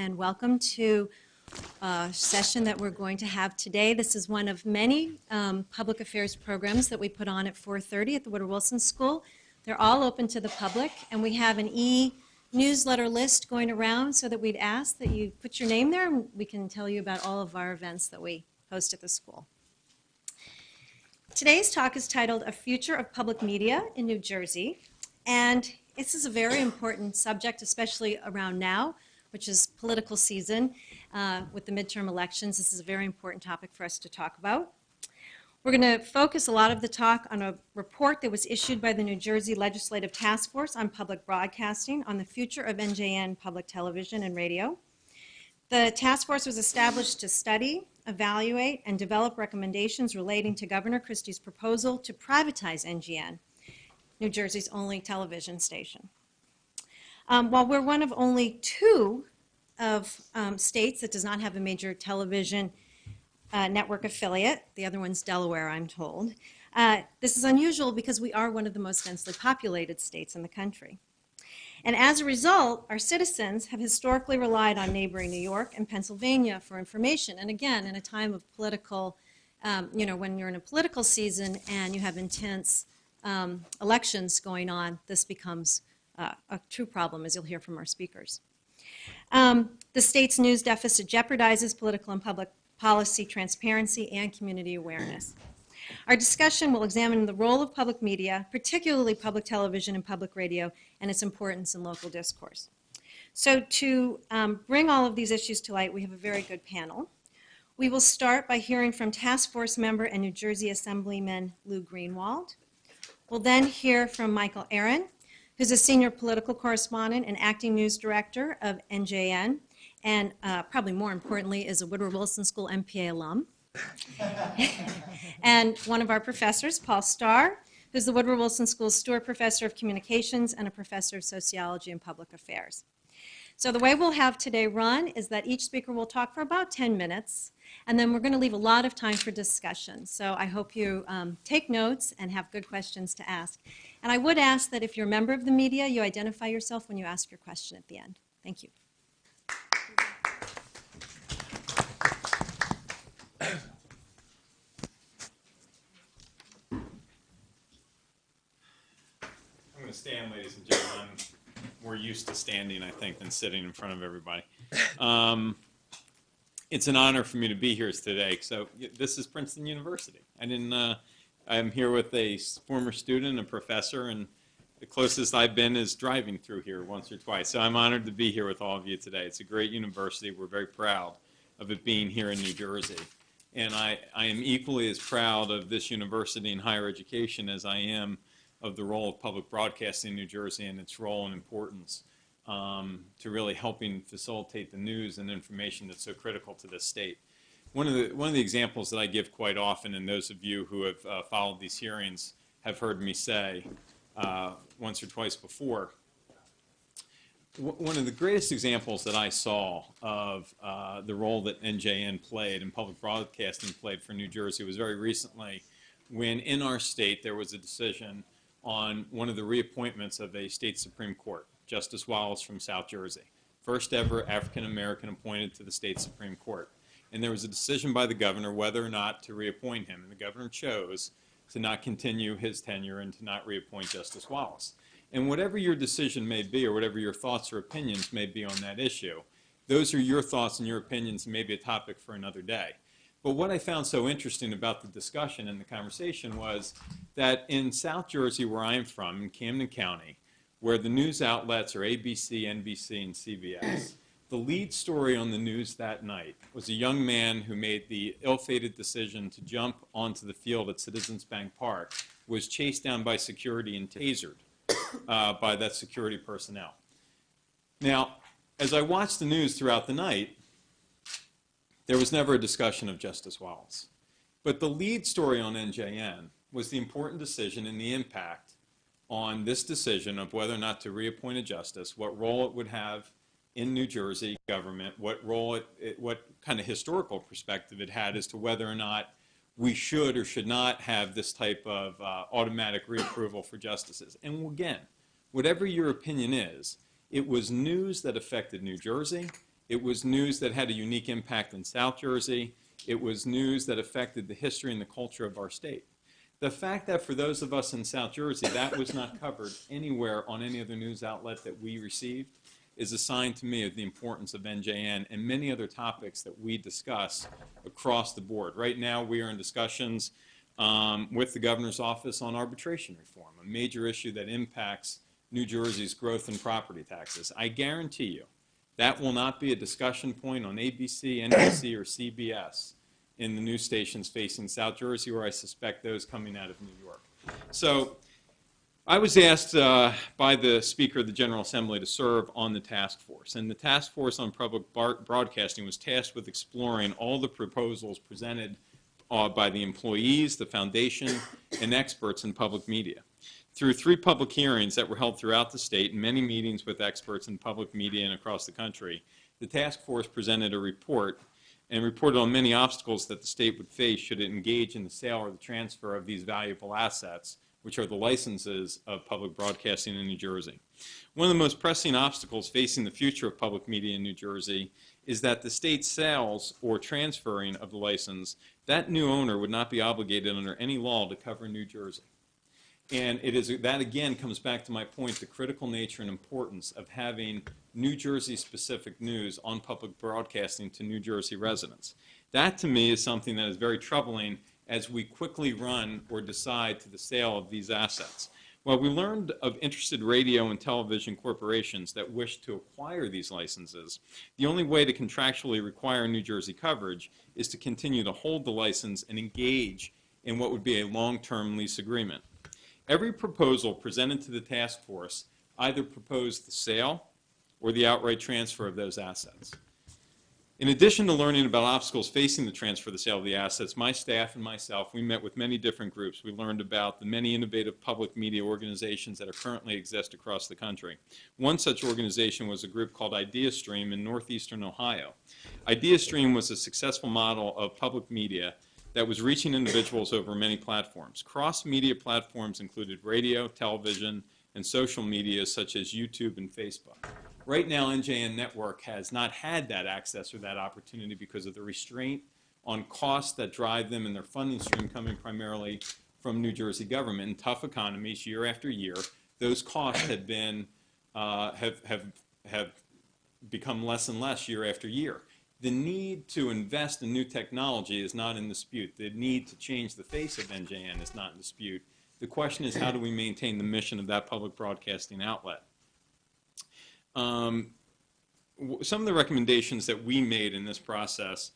and welcome to a session that we're going to have today. This is one of many public affairs programs that we put on at 4:30 at the Woodrow Wilson School. They're all open to the public, and we have an e-newsletter list going around so that we'd ask that you put your name there, and we can tell you about all of our events that we host at the school. Today's talk is titled A Future of Public Media in New Jersey, and this is a very important subject, especially around now, which is political season with the midterm elections. This is a very important topic for us to talk about. We're going to focus a lot of the talk on a report that was issued by the New Jersey Legislative Task Force on Public Broadcasting on the future of NJN public television and radio. The task force was established to study, evaluate, and develop recommendations relating to Governor Christie's proposal to privatize NJN, New Jersey's only television station. While we're one of only two of states that does not have a major television network affiliate, the other one's Delaware, I'm told, this is unusual because we are one of the most densely populated states in the country. And as a result, our citizens have historically relied on neighboring New York and Pennsylvania for information. And again, in a time of political, when you're in a political season and you have intense elections going on, this becomes a true problem, as you'll hear from our speakers. The state's news deficit jeopardizes political and public policy transparency and community awareness. Our discussion will examine the role of public media, particularly public television and public radio, and its importance in local discourse. So to bring all of these issues to light, we have a very good panel. We will start by hearing from Task Force member and New Jersey Assemblyman Lou Greenwald. We'll then hear from Michael Aaron, who's a senior political correspondent and acting news director of NJN, and probably more importantly, is a Woodrow Wilson School MPA alum. And one of our professors, Paul Starr, who's the Woodrow Wilson School Stewart Professor of Communications and a Professor of Sociology and Public Affairs. So the way we'll have today run is that each speaker will talk for about 10 minutes, and then we're going to leave a lot of time for discussion. So I hope you take notes and have good questions to ask. And I would ask that if you're a member of the media, you identify yourself when you ask your question at the end. Thank you. I'm going to stand, ladies and gentlemen. We're used to standing, I think, than sitting in front of everybody. It's an honor for me to be here today. So this is Princeton University. I'm here with a former student, a professor, and the closest I've been is driving through here once or twice. So I'm honored to be here with all of you today. It's a great university. We're very proud of it being here in New Jersey. And I am equally as proud of this university in higher education as I am of the role of public broadcasting in New Jersey and its role and importance to really helping facilitate the news and information that's so critical to this state. One of the examples that I give quite often, and those of you who have followed these hearings have heard me say once or twice before, one of the greatest examples that I saw of the role that NJN played and public broadcasting played for New Jersey was very recently when in our state there was a decision on one of the reappointments of a state Supreme Court, Justice Wallace from South Jersey, first ever African-American appointed to the state Supreme Court. And there was a decision by the governor whether or not to reappoint him, and the governor chose to not continue his tenure and to not reappoint Justice Wallace. And whatever your decision may be, or whatever your thoughts or opinions may be on that issue, those are your thoughts and your opinions, and maybe a topic for another day. But what I found so interesting about the discussion and the conversation was that in South Jersey, where I'm from, in Camden County, where the news outlets are ABC, NBC, and CBS, the lead story on the news that night was a young man who made the ill-fated decision to jump onto the field at Citizens Bank Park, was chased down by security and tasered by that security personnel. Now, as I watched the news throughout the night, there was never a discussion of Justice Wallace. But the lead story on NJN was the important decision and the impact on this decision of whether or not to reappoint a justice, what role it would have in New Jersey government, what kind of historical perspective it had as to whether or not we should or should not have this type of automatic reapproval for justices. And again, whatever your opinion is, it was news that affected New Jersey, It was news that had a unique impact in South Jersey. It was news that affected the history and the culture of our state. The fact that for those of us in South Jersey, that was not covered anywhere on any other news outlet that we received is a sign to me of the importance of NJN and many other topics that we discuss across the board. Right now, we are in discussions with the governor's office on arbitration reform, a major issue that impacts New Jersey's growth in property taxes. I guarantee you that will not be a discussion point on ABC, NBC, or CBS in the news stations facing South Jersey, or I suspect those coming out of New York. So I was asked by the Speaker of the General Assembly to serve on the task force. And the task force on public broadcasting was tasked with exploring all the proposals presented by the employees, the foundation, and experts in public media. Through 3 public hearings that were held throughout the state and many meetings with experts in public media and across the country, the task force presented a report and reported on many obstacles that the state would face should it engage in the sale or the transfer of these valuable assets, which are the licenses of public broadcasting in New Jersey. One of the most pressing obstacles facing the future of public media in New Jersey is that the state sales or transferring of the license, that new owner would not be obligated under any law to cover New Jersey. And that again comes back to my point, the critical nature and importance of having New Jersey-specific news on public broadcasting to New Jersey residents. That to me is something that is very troubling as we quickly run or decide to the sale of these assets. Well, we learned of interested radio and television corporations that wish to acquire these licenses. The only way to contractually require New Jersey coverage is to continue to hold the license and engage in what would be a long-term lease agreement. Every proposal presented to the task force either proposed the sale or the outright transfer of those assets. In addition to learning about obstacles facing the transfer or the sale of the assets, my staff and myself, we met with many different groups. We learned about the many innovative public media organizations that currently exist across the country. One such organization was a group called IdeaStream in northeastern Ohio. IdeaStream was a successful model of public media that was reaching individuals over many platforms. Cross-media platforms included radio, television, and social media such as YouTube and Facebook. Right now, NJN Network has not had that access or that opportunity because of the restraint on costs that drive them and their funding stream coming primarily from New Jersey government. In tough economies, year after year, those costs have been have become less and less year after year. The need to invest in new technology is not in dispute. The need to change the face of NJN is not in dispute. The question is, how do we maintain the mission of that public broadcasting outlet? Some of the recommendations that we made in this process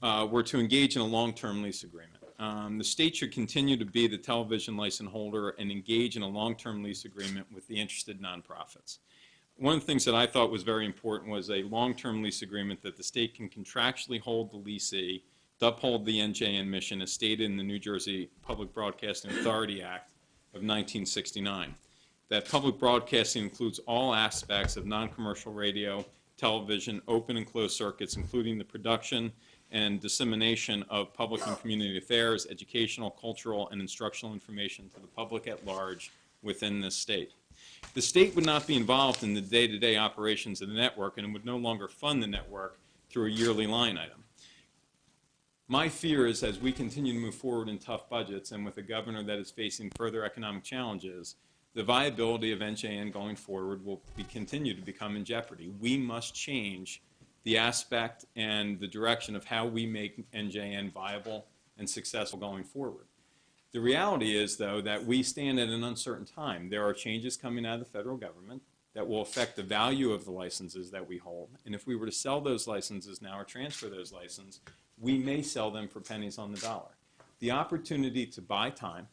were to engage in a long-term lease agreement. The state should continue to be the television license holder and engage in a long-term lease agreement with the interested nonprofits. One of the things that I thought was very important was a long-term lease agreement that the state can contractually hold the leasee to uphold the NJN mission as stated in the New Jersey Public Broadcasting Authority Act of 1969. That public broadcasting includes all aspects of non-commercial radio, television, open and closed circuits, including the production and dissemination of public and community affairs, educational, cultural, and instructional information to the public at large within this state. The state would not be involved in the day-to-day operations of the network and would no longer fund the network through a yearly line item. My fear is as we continue to move forward in tough budgets and with a governor that is facing further economic challenges, the viability of NJN going forward will continue to become in jeopardy. We must change the aspect and the direction of how we make NJN viable and successful going forward. The reality is, though, that we stand at an uncertain time. There are changes coming out of the federal government that will affect the value of the licenses that we hold. And if we were to sell those licenses now or transfer those licenses, we may sell them for pennies on the dollar. The opportunity to buy time,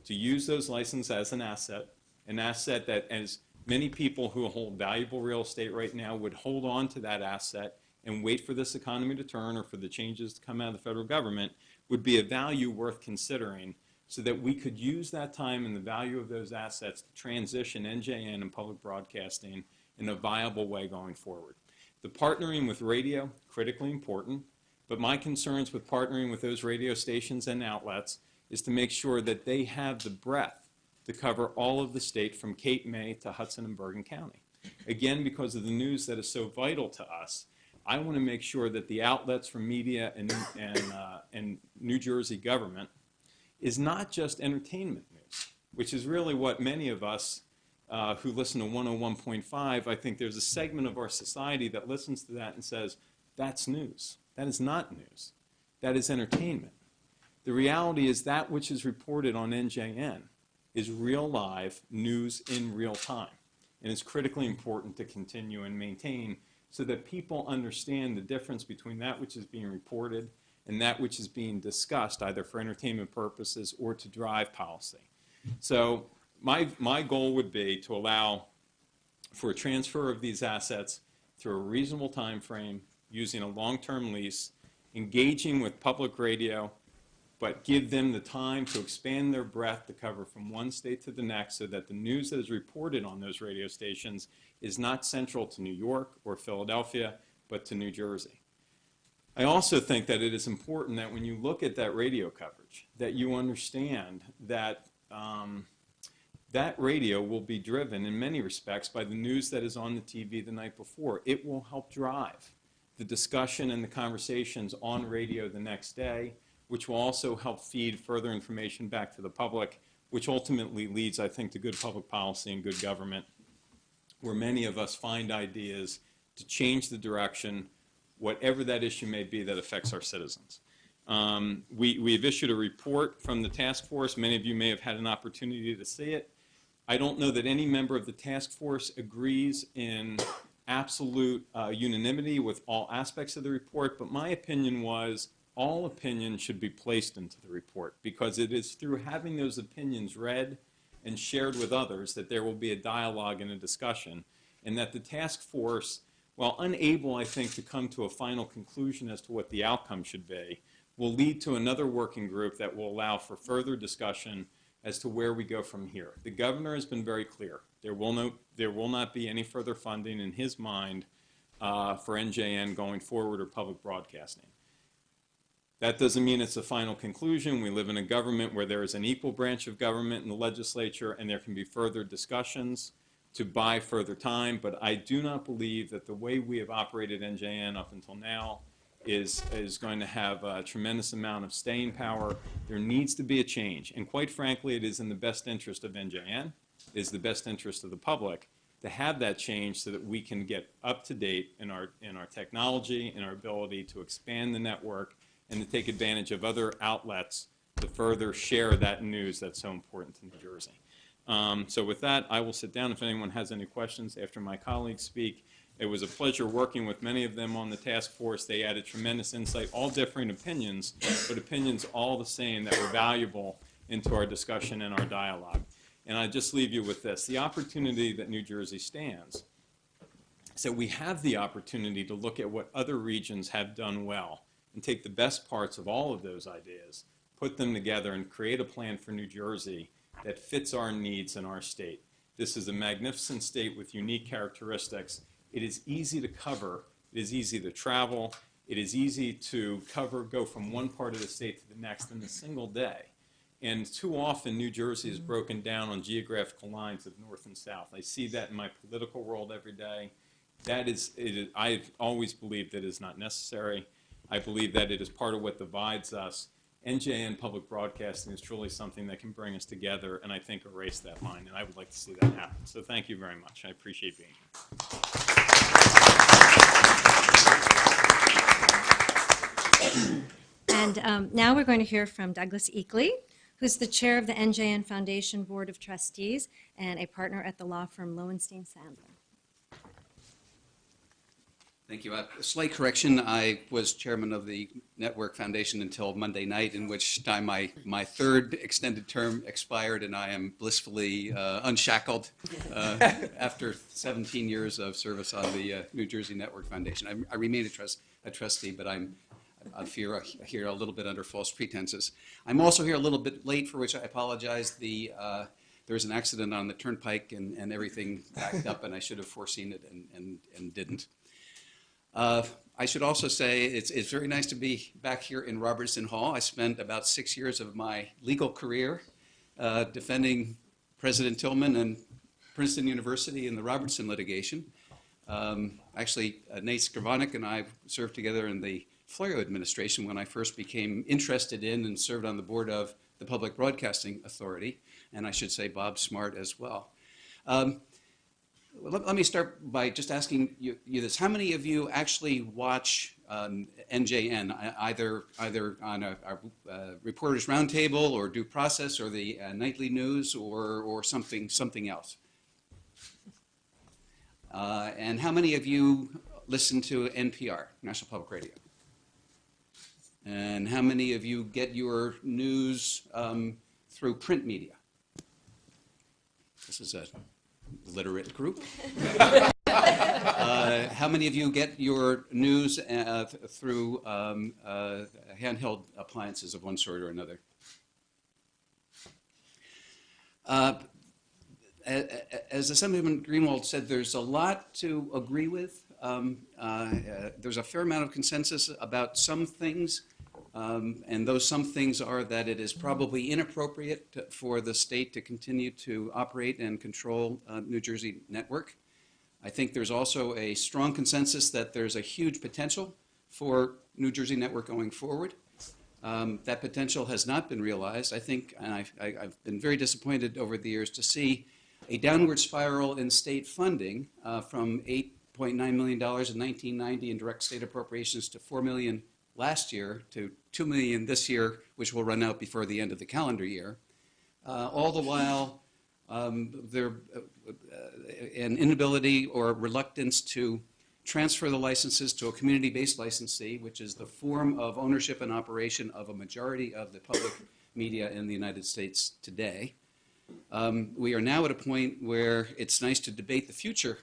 to use those licenses as an asset that as many people who hold valuable real estate right now would hold on to that asset and wait for this economy to turn or for the changes to come out of the federal government would be a value worth considering so that we could use that time and the value of those assets to transition NJN and public broadcasting in a viable way going forward. The partnering with radio, critically important, but my concerns with partnering with those radio stations and outlets is to make sure that they have the breadth to cover all of the state from Cape May to Hudson and Bergen County. Again, because of the news that is so vital to us, I want to make sure that the outlets from media and New Jersey government is not just entertainment news, which is really what many of us who listen to 101.5, I think there's a segment of our society that listens to that and says, that's news. That is not news. That is entertainment. The reality is that which is reported on NJN is real live news in real time. And it's critically important to continue and maintain so that people understand the difference between that which is being reported and that which is being discussed, either for entertainment purposes or to drive policy. So my goal would be to allow for a transfer of these assets through a reasonable time frame, using a long-term lease, engaging with public radio, but give them the time to expand their breadth to cover from one state to the next so that the news that is reported on those radio stations is not central to New York or Philadelphia, but to New Jersey. I also think that it is important that when you look at that radio coverage, that you understand that that radio will be driven in many respects by the news that is on the TV the night before. It will help drive the discussion and the conversations on radio the next day, which will also help feed further information back to the public, which ultimately leads, I think, to good public policy and good government, where many of us find ideas to change the direction, whatever that issue may be that affects our citizens. We've issued a report from the task force. Many of you may have had an opportunity to see it. I don't know that any member of the task force agrees in absolute unanimity with all aspects of the report, but my opinion was all opinions should be placed into the report, because it is through having those opinions read and shared with others that there will be a dialogue and a discussion, and that the task force, while unable, I think, to come to a final conclusion as to what the outcome should be, will lead to another working group that will allow for further discussion as to where we go from here. The governor has been very clear. There will not be any further funding in his mind for NJN going forward or public broadcasting. That doesn't mean it's a final conclusion. We live in a government where there is an equal branch of government in the legislature, and there can be further discussions to buy further time, but I do not believe that the way we have operated NJN up until now is going to have a tremendous amount of staying power. There needs to be a change, and quite frankly, it is in the best interest of NJN, it is the best interest of the public to have that change so that we can get up to date in our technology and our ability to expand the network and to take advantage of other outlets to further share that news that's so important to New Jersey. So with that, I will sit down if anyone has any questions after my colleagues speak. It was a pleasure working with many of them on the task force. They added tremendous insight, all differing opinions, but opinions all the same that were valuable into our discussion and our dialogue. And I just leave you with this. The opportunity that New Jersey stands, so we have the opportunity to look at what other regions have done well and take the best parts of all of those ideas, put them together, and create a plan for New Jersey that fits our needs in our state. This is a magnificent state with unique characteristics. It is easy to cover. It is easy to travel. It is easy to go from one part of the state to the next in a single day. And too often, New Jersey is broken down on geographical lines of north and south. I see that in my political world every day. I've always believed that it is not necessary. I believe that it is part of what divides us. NJN public broadcasting is truly something that can bring us together and I think erase that line, and I would like to see that happen. So thank you very much. I appreciate being here. And now we're going to hear from Douglas Eakley, who's the chair of the NJN Foundation Board of Trustees and a partner at the law firm Lowenstein Sandler. Thank you. A slight correction. I was chairman of the Network Foundation until Monday night, in which time my third extended term expired, and I am blissfully unshackled after 17 years of service on the New Jersey Network Foundation. I remain a trustee, but I fear here a little bit under false pretenses. I'm also here a little bit late, for which I apologize. There was an accident on the turnpike, and everything backed up, and I should have foreseen it and didn't. I should also say it's very nice to be back here in Robertson Hall. I spent about 6 years of my legal career defending President Tillman and Princeton University in the Robertson litigation. Actually, Nate Skravanik and I served together in the Florio administration when I first became interested in and served on the board of the Public Broadcasting Authority, and I should say Bob Smart as well. Let me start by just asking you this. How many of you actually watch NJN, either on a Reporters Roundtable or Due Process or the nightly news or something else? And how many of you listen to NPR, National Public Radio? And how many of you get your news through print media? This is a literate group. How many of you get your news through handheld appliances of one sort or another? As Assemblyman Greenwald said, there's a lot to agree with. There's a fair amount of consensus about some things, and those some things are that it is probably inappropriate for the state to continue to operate and control New Jersey Network. I think there's also a strong consensus that there's a huge potential for New Jersey Network going forward. That potential has not been realized. I think, and I've been very disappointed over the years to see a downward spiral in state funding from $8.9 million in 1990 in direct state appropriations to $4 million last year to $2 million this year, which will run out before the end of the calendar year. All the while, there an inability or reluctance to transfer the licenses to a community-based licensee, which is the form of ownership and operation of a majority of the public media in the United States today. We are now at a point where it's nice to debate the future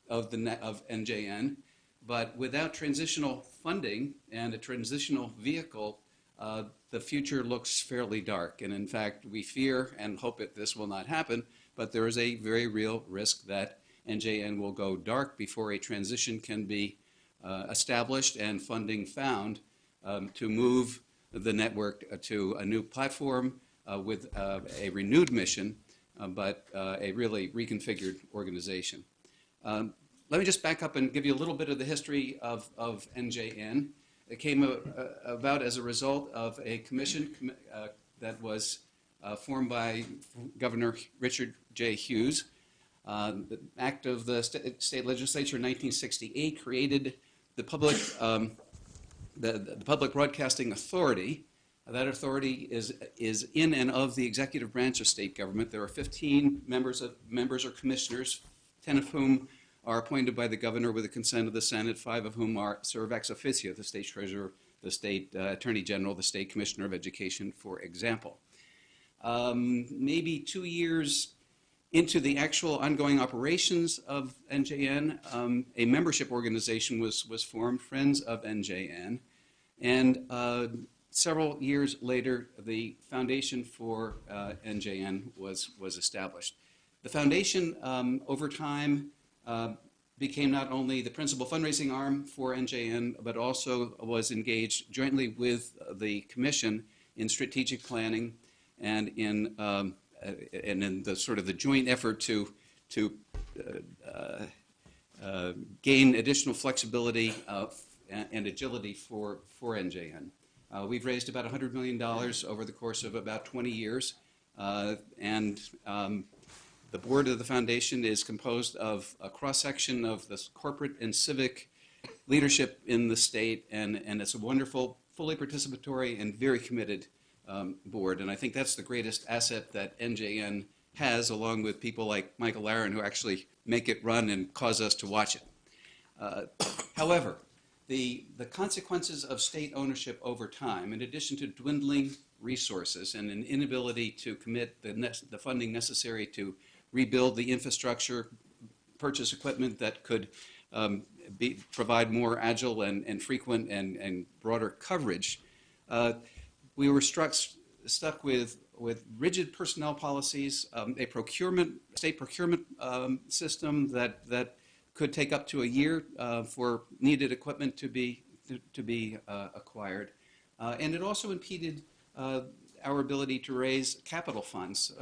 of NJN, but without transitional funding and a transitional vehicle, the future looks fairly dark. And in fact, we fear and hope that this will not happen, but there is a very real risk that NJN will go dark before a transition can be established and funding found to move the network to a new platform with a renewed mission, but a really reconfigured organization. Let me just back up and give you a little bit of the history of NJN. It came about as a result of a commission that was formed by Governor Richard J. Hughes. The act of the state legislature in 1968 created the Public Broadcasting Authority. That authority is in and of the executive branch of state government. There are 15 members or commissioners, 10 of whom are appointed by the governor with the consent of the Senate, 5 of whom serve ex officio, the state treasurer, the state attorney general, the state commissioner of education, for example. Maybe 2 years into the actual ongoing operations of NJN, a membership organization was formed, Friends of NJN, and several years later, the foundation for NJN was established. The foundation, over time, became not only the principal fundraising arm for NJN, but also was engaged jointly with the commission in strategic planning and in the sort of the joint effort to gain additional flexibility and agility for NJN. We've raised about $100 million over the course of about 20 years, and the board of the foundation is composed of a cross-section of the corporate and civic leadership in the state, and it's a wonderful, fully participatory, and very committed board. And I think that's the greatest asset that NJN has, along with people like Michael Aaron, who actually make it run and cause us to watch it. However, the consequences of state ownership over time, in addition to dwindling resources and an inability to commit the funding necessary to rebuild the infrastructure, purchase equipment that could provide more agile and frequent and broader coverage, we were stuck with rigid personnel policies, a state procurement system that could take up to a year for needed equipment to be acquired, and it also impeded our ability to raise capital funds.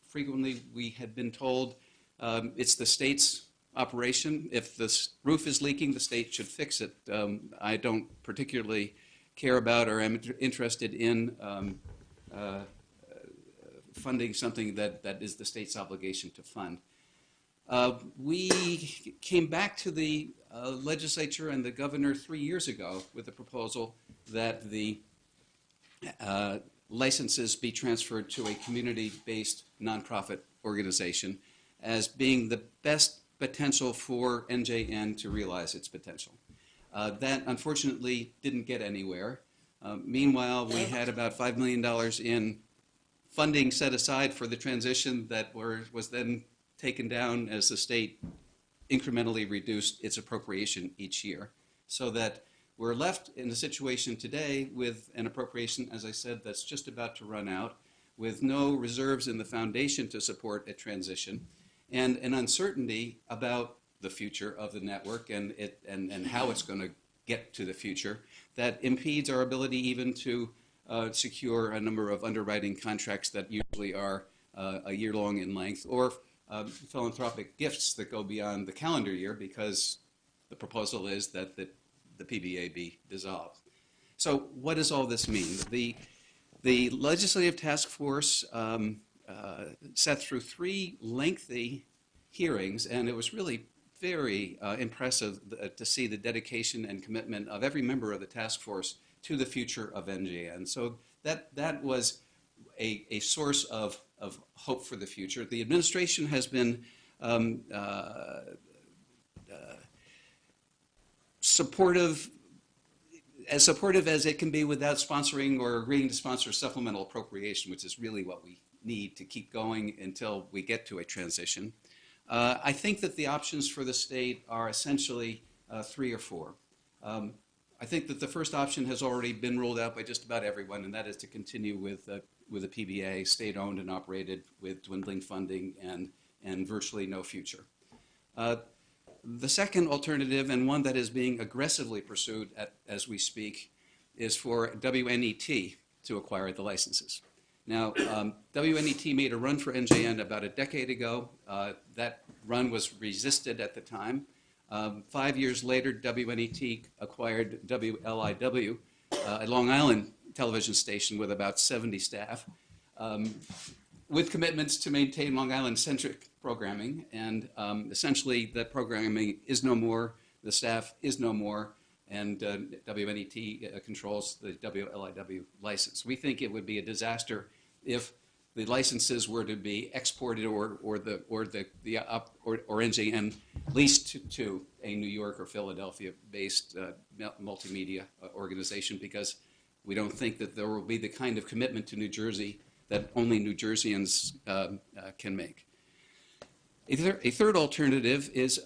Frequently, we had been told it's the state's operation. If the roof is leaking, the state should fix it. I don't particularly care about or am interested in funding something that is the state's obligation to fund. We came back to the legislature and the governor 3 years ago with a proposal that the licenses be transferred to a community-based nonprofit organization as being the best potential for NJN to realize its potential. That unfortunately didn't get anywhere. Meanwhile, we had about $5 million in funding set aside for the transition that was then taken down as the state incrementally reduced its appropriation each year, so that we're left in a situation today with an appropriation, as I said, that's just about to run out, with no reserves in the foundation to support a transition, and an uncertainty about the future of the network and how it's going to get to the future that impedes our ability even to secure a number of underwriting contracts that usually are a year long in length, or philanthropic gifts that go beyond the calendar year, because the proposal is that the PBA be dissolved. So what does all this mean? The legislative task force sat through 3 lengthy hearings, and it was really very impressive to see the dedication and commitment of every member of the task force to the future of NJN. So that was a source of hope for the future. The administration has been supportive as it can be without sponsoring or agreeing to sponsor supplemental appropriation, which is really what we need to keep going until we get to a transition. I think that the options for the state are essentially 3 or 4. I think that the first option has already been ruled out by just about everyone, and that is to continue with a PBA, state-owned and operated, with dwindling funding and virtually no future. The second alternative, and one that is being aggressively pursued as we speak, is for WNET to acquire the licenses. Now, WNET made a run for NJN about a decade ago. That run was resisted at the time. 5 years later, WNET acquired WLIW, a Long Island television station with about 70 staff, with commitments to maintain Long Island-centric programming. And essentially, that programming is no more, the staff is no more, and WNET controls the WLIW license. We think it would be a disaster if the licenses were to be exported or NJN leased to a New York or Philadelphia-based multimedia organization, because we don't think that there will be the kind of commitment to New Jersey that only New Jerseyans can make. A third alternative is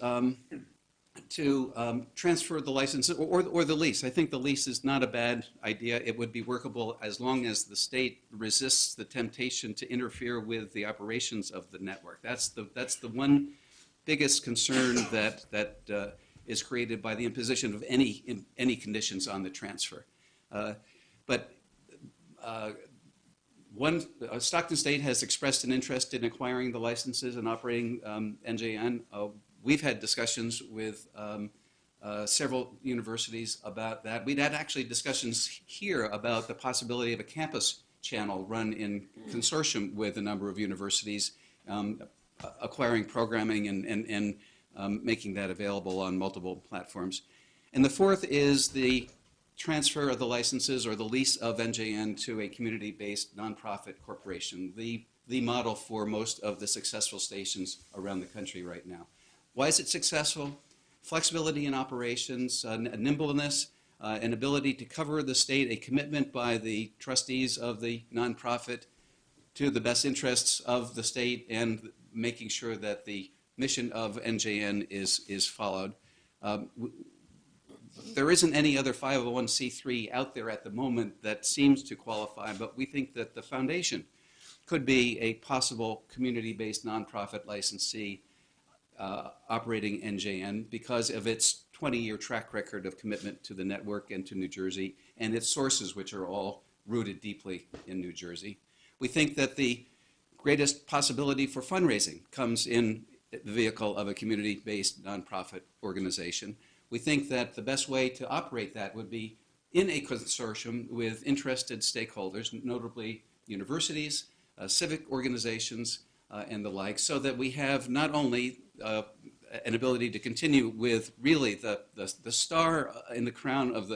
to transfer the license or the lease. I think the lease is not a bad idea. It would be workable as long as the state resists the temptation to interfere with the operations of the network. That's the one biggest concern that is created by the imposition of any conditions on the transfer. Stockton State has expressed an interest in acquiring the licenses and operating NJN. We've had discussions with several universities about that. We'd had actually discussions here about the possibility of a campus channel run in consortium with a number of universities, acquiring programming and making that available on multiple platforms. And the fourth is the transfer of the licenses or the lease of NJN to a community-based nonprofit corporation, the model for most of the successful stations around the country right now. Why is it successful? Flexibility in operations, nimbleness, an ability to cover the state, a commitment by the trustees of the nonprofit to the best interests of the state, and making sure that the mission of NJN is followed. There isn't any other 501c3 out there at the moment that seems to qualify, but we think that the foundation could be a possible community-based nonprofit licensee operating NJN because of its 20-year track record of commitment to the network and to New Jersey, and its sources, which are all rooted deeply in New Jersey. We think that the greatest possibility for fundraising comes in vehicle of a community-based nonprofit organization. We think that the best way to operate that would be in a consortium with interested stakeholders, notably universities, civic organizations, and the like, so that we have not only an ability to continue with really the star in the crown of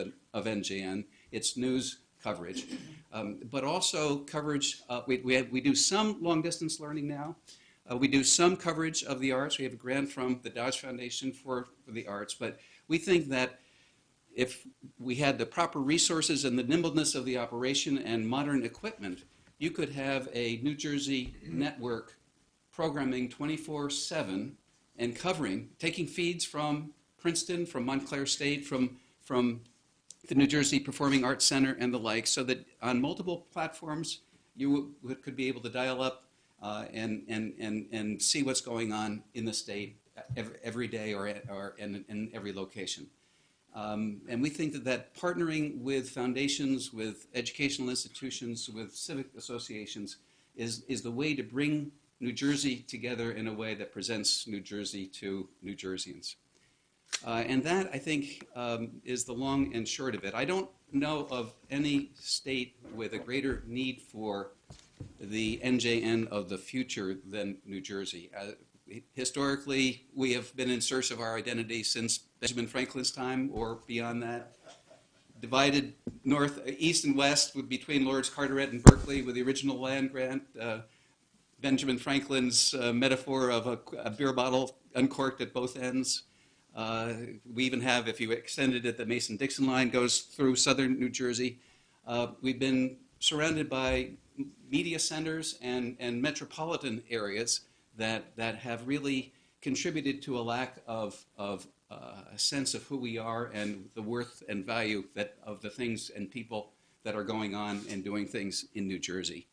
NJN, its news coverage, but also coverage. We do some long-distance learning now. We do some coverage of the arts. We have a grant from the Dodge Foundation for the arts, but we think that if we had the proper resources and the nimbleness of the operation and modern equipment, you could have a New Jersey network programming 24/7 and covering, taking feeds from Princeton, from Montclair State, from the New Jersey Performing Arts Center and the like, so that on multiple platforms you could be able to dial up and see what's going on in the state every day or in every location. And we think that partnering with foundations, with educational institutions, with civic associations is the way to bring New Jersey together in a way that presents New Jersey to New Jerseyans. And that, I think, is the long and short of it. I don't know of any state with a greater need for the NJN of the future than New Jersey. Historically, we have been in search of our identity since Benjamin Franklin's time or beyond that. Divided east and west between Lords Carteret and Berkeley with the original land grant. Benjamin Franklin's metaphor of a beer bottle uncorked at both ends. We even have, if you extended it, the Mason-Dixon line goes through southern New Jersey. We've been surrounded by media centers and metropolitan areas that have really contributed to a lack of a sense of who we are and the worth and value of the things and people that are going on and doing things in New Jersey.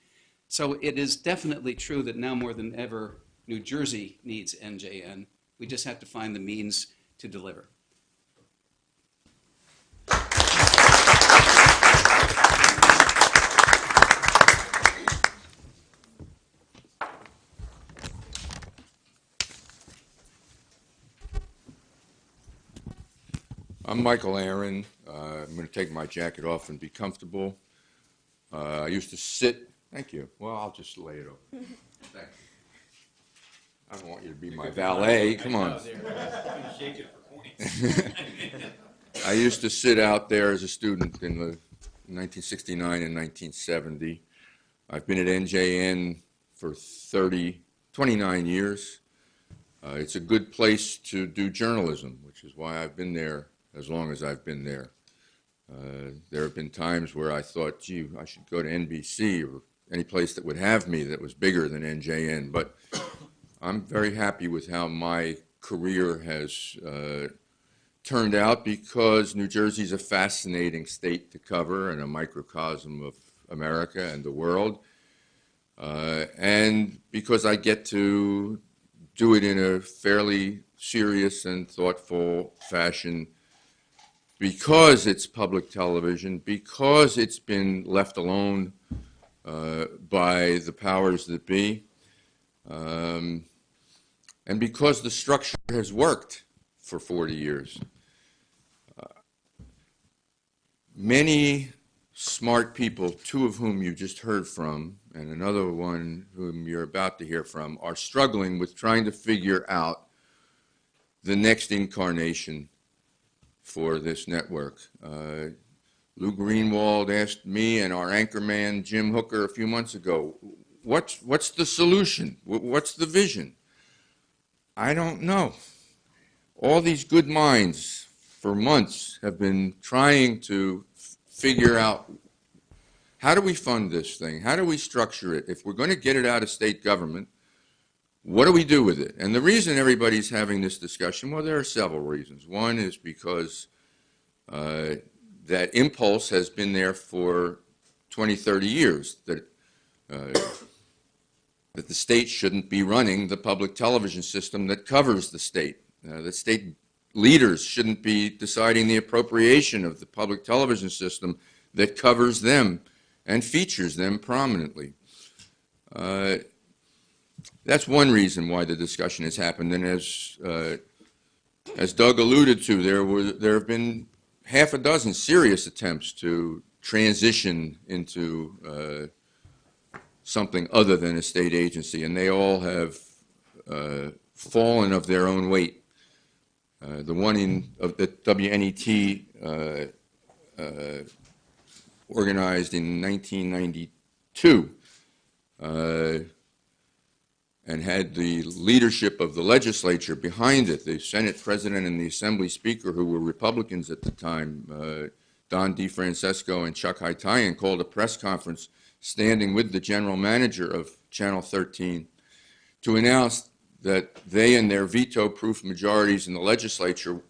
So it is definitely true that now more than ever, New Jersey needs NJN. We just have to find the means to deliver. I'm Michael Aaron. I'm going to take my jacket off and be comfortable. I used to sit. Thank you. Well, I'll just lay it over. Thank you. I don't want you to be my valet. Come on. I used to sit out there as a student in the 1969 and 1970. I've been at NJN for 29 years. It's a good place to do journalism, which is why I've been there as long as I've been there. There have been times where I thought, gee, I should go to NBC or any place that would have me that was bigger than NJN, but I'm very happy with how my career has turned out because New Jersey is a fascinating state to cover and a microcosm of America and the world, and because I get to do it in a fairly serious and thoughtful fashion because it's public television, because it's been left alone by the powers that be, and because the structure has worked for 40 years. Many smart people, two of whom you just heard from, and another one whom you're about to hear from, are struggling with trying to figure out the next incarnation for this network. Lou Greenwald asked me and our anchorman Jim Hooker a few months ago, what's the solution? What's the vision? I don't know. All these good minds for months have been trying to figure out how do we fund this thing? How do we structure it? If we're going to get it out of state government, what do we do with it? And the reason everybody's having this discussion, well, there are several reasons. One is because that impulse has been there for 20, 30 years, that the state shouldn't be running the public television system that covers the state. The state leaders shouldn't be deciding the appropriation of the public television system that covers them and features them prominently. That's one reason why the discussion has happened. And as Doug alluded to, there have been half a dozen serious attempts to transition into something other than a state agency, and they all have fallen of their own weight. The one of the WNET organized in 1992 and had the leadership of the legislature behind it, the Senate President and the Assembly Speaker, who were Republicans at the time, Don DeFrancesco and Chuck Hytaian, called a press conference standing with the general manager of Channel 13 to announce that they and their veto-proof majorities in the legislature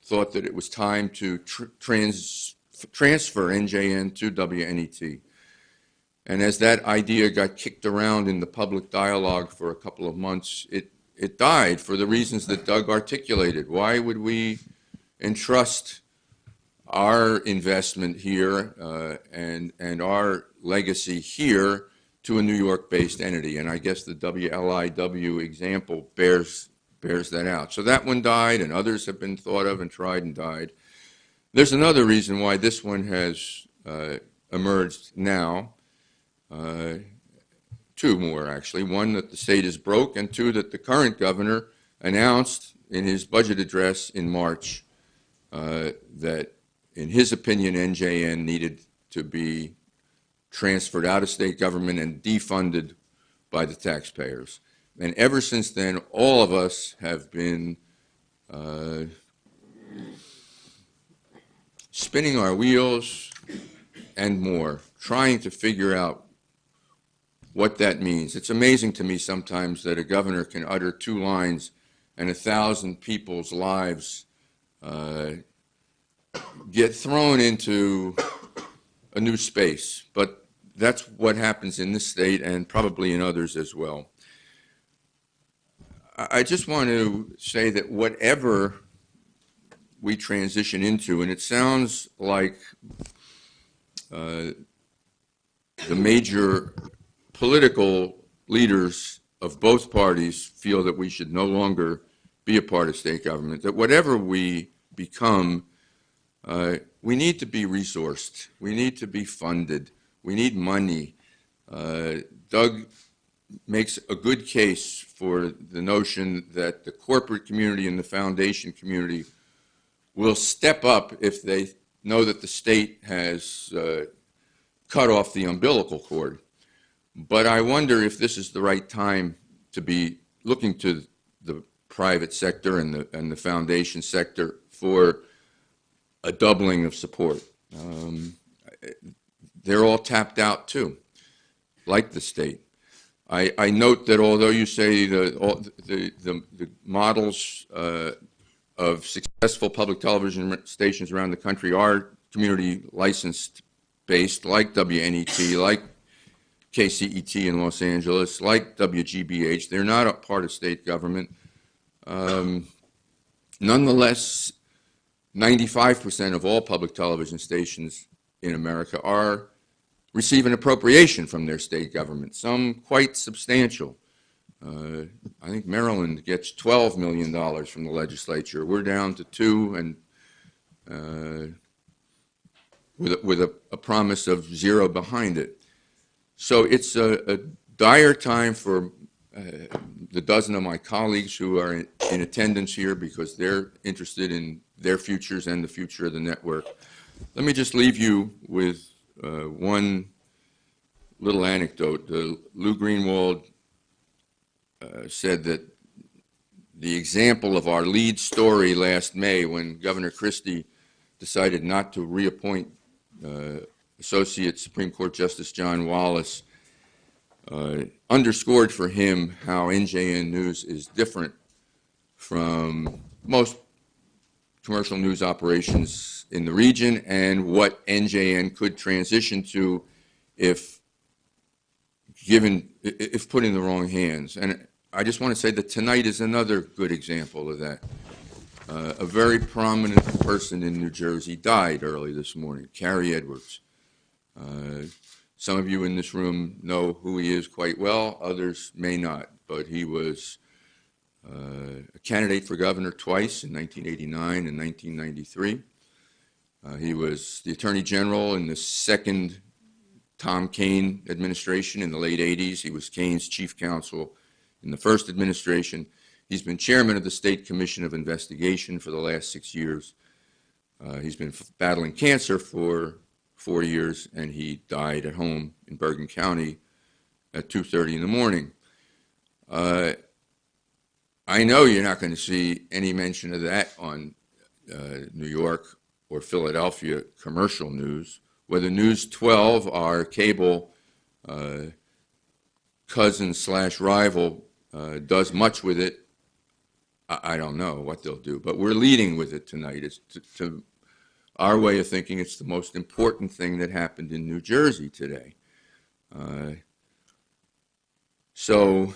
thought that it was time to transfer NJN to WNET. And as that idea got kicked around in the public dialogue for a couple of months, it died for the reasons that Doug articulated. Why would we entrust our investment here and our legacy here to a New York-based entity? And I guess the WLIW example bears that out. So that one died, and others have been thought of and tried and died. There's another reason why this one has emerged now. Two more, actually. One, that the state is broke, and two, that the current governor announced in his budget address in March that, in his opinion, NJN needed to be transferred out of state government and defunded by the taxpayers. And ever since then, all of us have been spinning our wheels and more, trying to figure out what that means. It's amazing to me sometimes that a governor can utter 2 lines and 1,000 people's lives get thrown into a new space. But that's what happens in this state and probably in others as well. I just want to say that whatever we transition into, and it sounds like the major political leaders of both parties feel that we should no longer be a part of state government, that whatever we become, we need to be resourced, we need to be funded, we need money. Doug makes a good case for the notion that the corporate community and the foundation community will step up if they know that the state has cut off the umbilical cord. But I wonder if this is the right time to be looking to the private sector and the foundation sector for a doubling of support. They're all tapped out too, like the state. I note that although you say the models of successful public television stations around the country are community licensed based, like WNET, like KCET in Los Angeles, like WGBH. They're not a part of state government. Nonetheless, 95% of all public television stations in America receive an appropriation from their state government, some quite substantial. I think Maryland gets $12 million from the legislature. We're down to 2, and with a promise of 0 behind it. So it's a dire time for the dozen of my colleagues who are in attendance here because they're interested in their futures and the future of the network. Let me just leave you with one little anecdote. Lou Greenwald said that the example of our lead story last May when Governor Christie decided not to reappoint Associate Supreme Court Justice John Wallace underscored for him how NJN News is different from most commercial news operations in the region and what NJN could transition to if put in the wrong hands. And I just want to say that tonight is another good example of that. A very prominent person in New Jersey died early this morning, Carrie Edwards. Some of you in this room know who he is quite well, others may not. but he was a candidate for governor twice, in 1989 and 1993. He was the Attorney General in the second Tom Kean administration in the late 80s. He was Kean's chief counsel in the first administration. He's been chairman of the State Commission of Investigation for the last 6 years. He's been battling cancer for 4 years, and he died at home in Bergen County at 2:30 in the morning. I know you're not going to see any mention of that on New York or Philadelphia commercial news. Whether News 12, our cable cousin/rival, does much with it, I don't know what they'll do. But we're leading with it tonight. It's to our way of thinking, it's the most important thing that happened in New Jersey today. So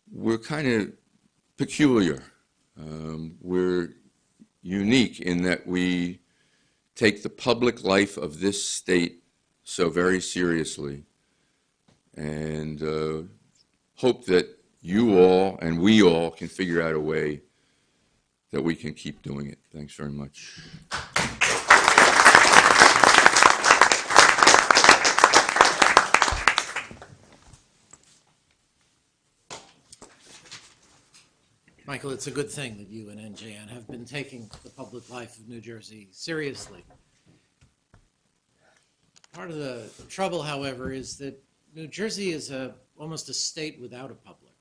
we're kind of peculiar. We're unique in that we take the public life of this state so very seriously, and hope that you all and we all can figure out a way that we can keep doing it. Thanks very much. Michael, it's a good thing that you and NJN have been taking the public life of New Jersey seriously. Part of the trouble, however, is that New Jersey is almost a state without a public.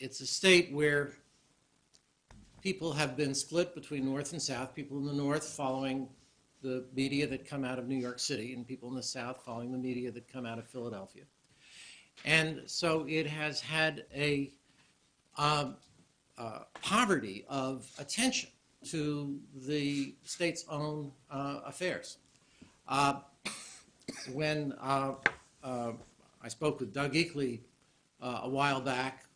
It's a state where people have been split between North and South, people in the North following the media that come out of New York City, and people in the South following the media that come out of Philadelphia. And so it has had a poverty of attention to the state's own affairs. When I spoke with Doug Eakley a while back,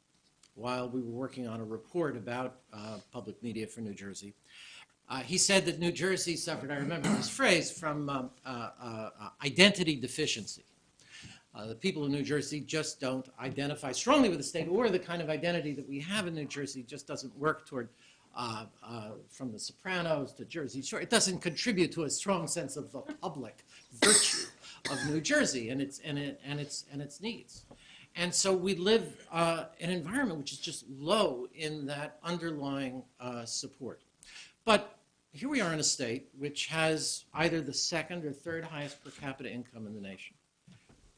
while we were working on a report about public media for New Jersey, he said that New Jersey suffered, I remember this phrase, from identity deficiency. The people of New Jersey just don't identify strongly with the state, or the kind of identity that we have in New Jersey just doesn't work toward, from the Sopranos to Jersey Shore. It doesn't contribute to a strong sense of the public virtue of New Jersey and its needs. And so we live in an environment which is just low in that underlying support. But here we are in a state which has either the second or third highest per capita income in the nation.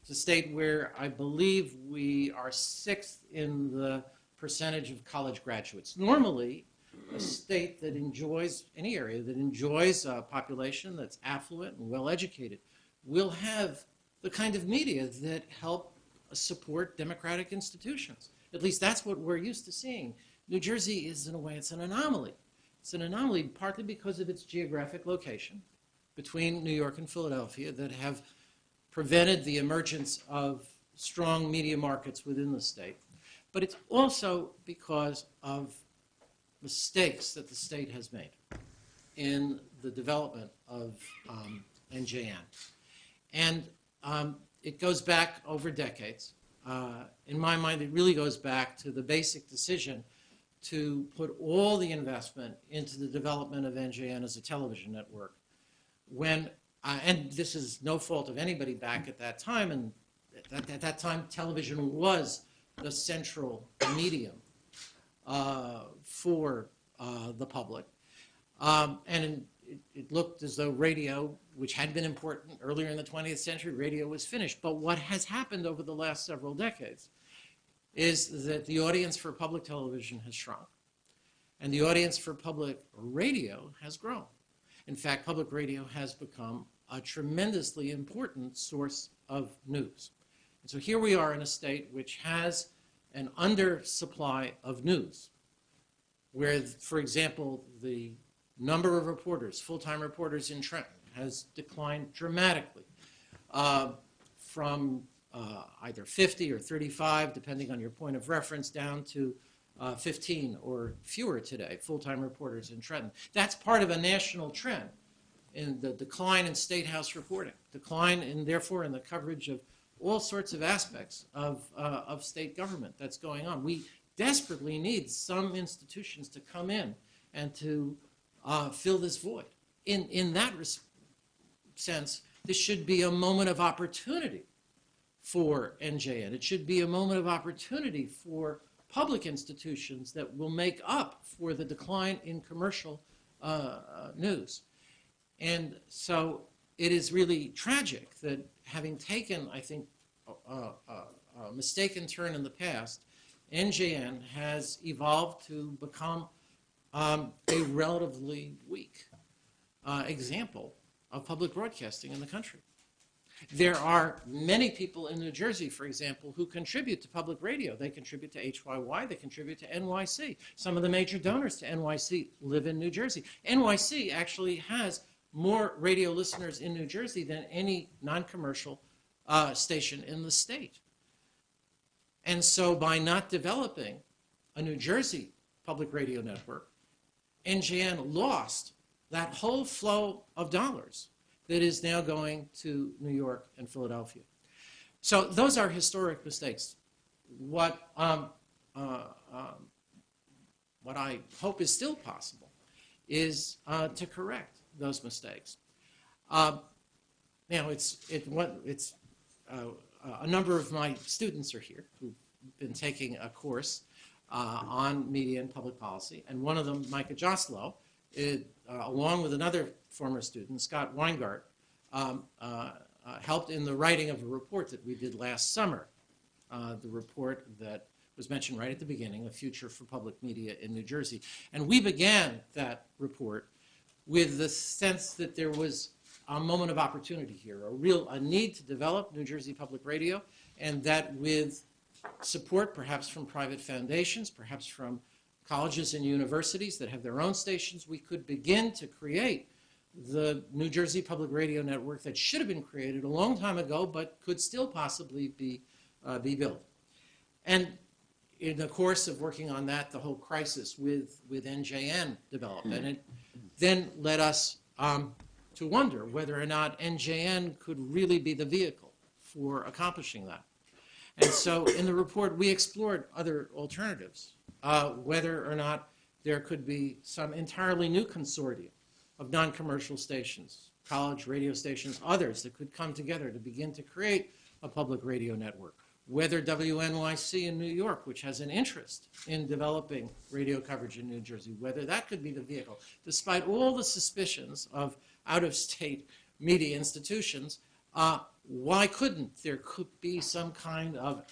It's a state where I believe we are sixth in the percentage of college graduates. Normally, a state that enjoys, any area that enjoys a population that's affluent and well-educated will have the kind of media that help support democratic institutions. At least that's what we're used to seeing. New Jersey is, in a way, it's an anomaly. It's an anomaly partly because of its geographic location between New York and Philadelphia that have prevented the emergence of strong media markets within the state. But it's also because of mistakes that the state has made in the development of NJN. And it goes back over decades. In my mind, it really goes back to the basic decision to put all the investment into the development of NJN as a television network. When, and this is no fault of anybody back at that time, and at that time television was the central medium for the public. And it looked as though radio, which had been important earlier in the 20th century, radio was finished. But what has happened over the last several decades is that the audience for public television has shrunk, and the audience for public radio has grown. In fact, public radio has become a tremendously important source of news. And so here we are in a state which has an undersupply of news, where, for example, the number of reporters, full-time reporters in Trenton, has declined dramatically from either 50 or 35, depending on your point of reference, down to 15 or fewer today, full-time reporters in Trenton. That's part of a national trend in the decline in State House reporting, decline in, therefore, in the coverage of all sorts of aspects of state government that's going on. We desperately need some institutions to come in and to fill this void. In that sense, this should be a moment of opportunity for NJN. It should be a moment of opportunity for public institutions that will make up for the decline in commercial news. And so it is really tragic that having taken, I think, a mistaken turn in the past, NJN has evolved to become a relatively weak example of public broadcasting in the country. There are many people in New Jersey, for example, who contribute to public radio. They contribute to HYY, they contribute to NYC. Some of the major donors to NYC live in New Jersey. NYC actually has more radio listeners in New Jersey than any non-commercial station in the state. And so by not developing a New Jersey public radio network, NJN lost that whole flow of dollars that is now going to New York and Philadelphia. So those are historic mistakes. What I hope is still possible is to correct those mistakes. Now, a number of my students are here who've been taking a course on media and public policy, and one of them, Micah Joslow, along with another former student, Scott Weingart, helped in the writing of a report that we did last summer, the report that was mentioned right at the beginning, A Future for Public Media in New Jersey. And we began that report with the sense that there was a moment of opportunity here, a need to develop New Jersey public radio, and that with support perhaps from private foundations, perhaps from colleges and universities that have their own stations, we could begin to create the New Jersey Public Radio Network that should have been created a long time ago, but could still possibly be built. And in the course of working on that, the whole crisis with NJN developed, and it then led us to wonder whether or not NJN could really be the vehicle for accomplishing that. And so in the report, we explored other alternatives, whether or not there could be some entirely new consortium of non-commercial stations, college radio stations, others that could come together to begin to create a public radio network, whether WNYC in New York, which has an interest in developing radio coverage in New Jersey, whether that could be the vehicle. Despite all the suspicions of out-of-state media institutions, why couldn't there could be some kind of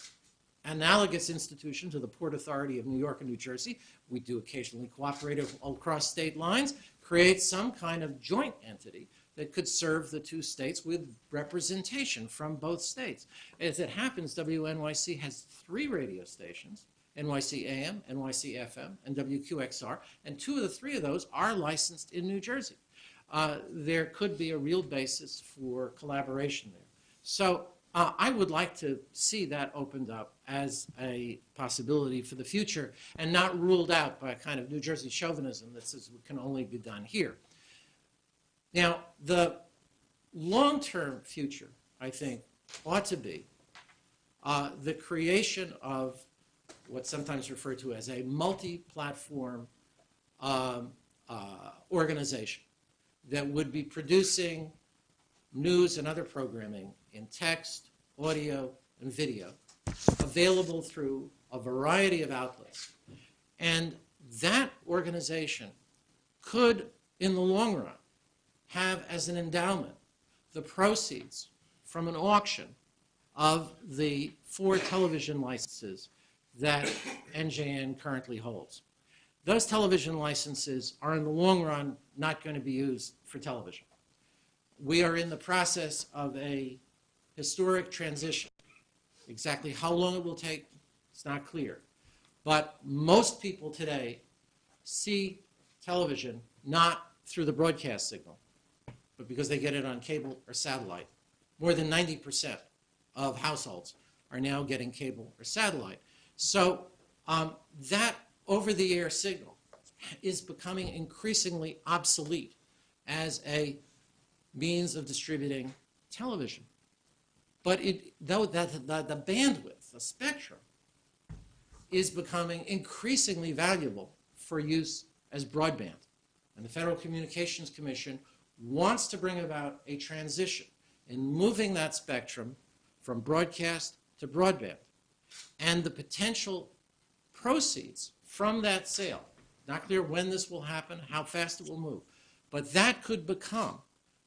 analogous institution to the Port Authority of New York and New Jersey? We do occasionally cooperate across state lines, create some kind of joint entity that could serve the two states with representation from both states. As it happens, WNYC has 3 radio stations, NYC AM, NYC FM, and WQXR, and 2 of the 3 of those are licensed in New Jersey. There could be a real basis for collaboration there. So I would like to see that opened up as a possibility for the future and not ruled out by a kind of New Jersey chauvinism that says it can only be done here. Now, the long-term future, I think, ought to be the creation of what's sometimes referred to as a multi-platform organization that would be producing news and other programming in text, audio, and video, available through a variety of outlets. And that organization could, in the long run, have as an endowment the proceeds from an auction of the 4 television licenses that NJN currently holds. Those television licenses are, in the long run, not going to be used for television. We are in the process of a historic transition. Exactly how long it will take, it's not clear. But most people today see television not through the broadcast signal, but because they get it on cable or satellite. More than 90% of households are now getting cable or satellite. So that over-the-air signal is becoming increasingly obsolete as a means of distributing television. But though the bandwidth, the spectrum, is becoming increasingly valuable for use as broadband. And the Federal Communications Commission wants to bring about a transition in moving that spectrum from broadcast to broadband. And the potential proceeds from that sale, not clear when this will happen, how fast it will move, but that could become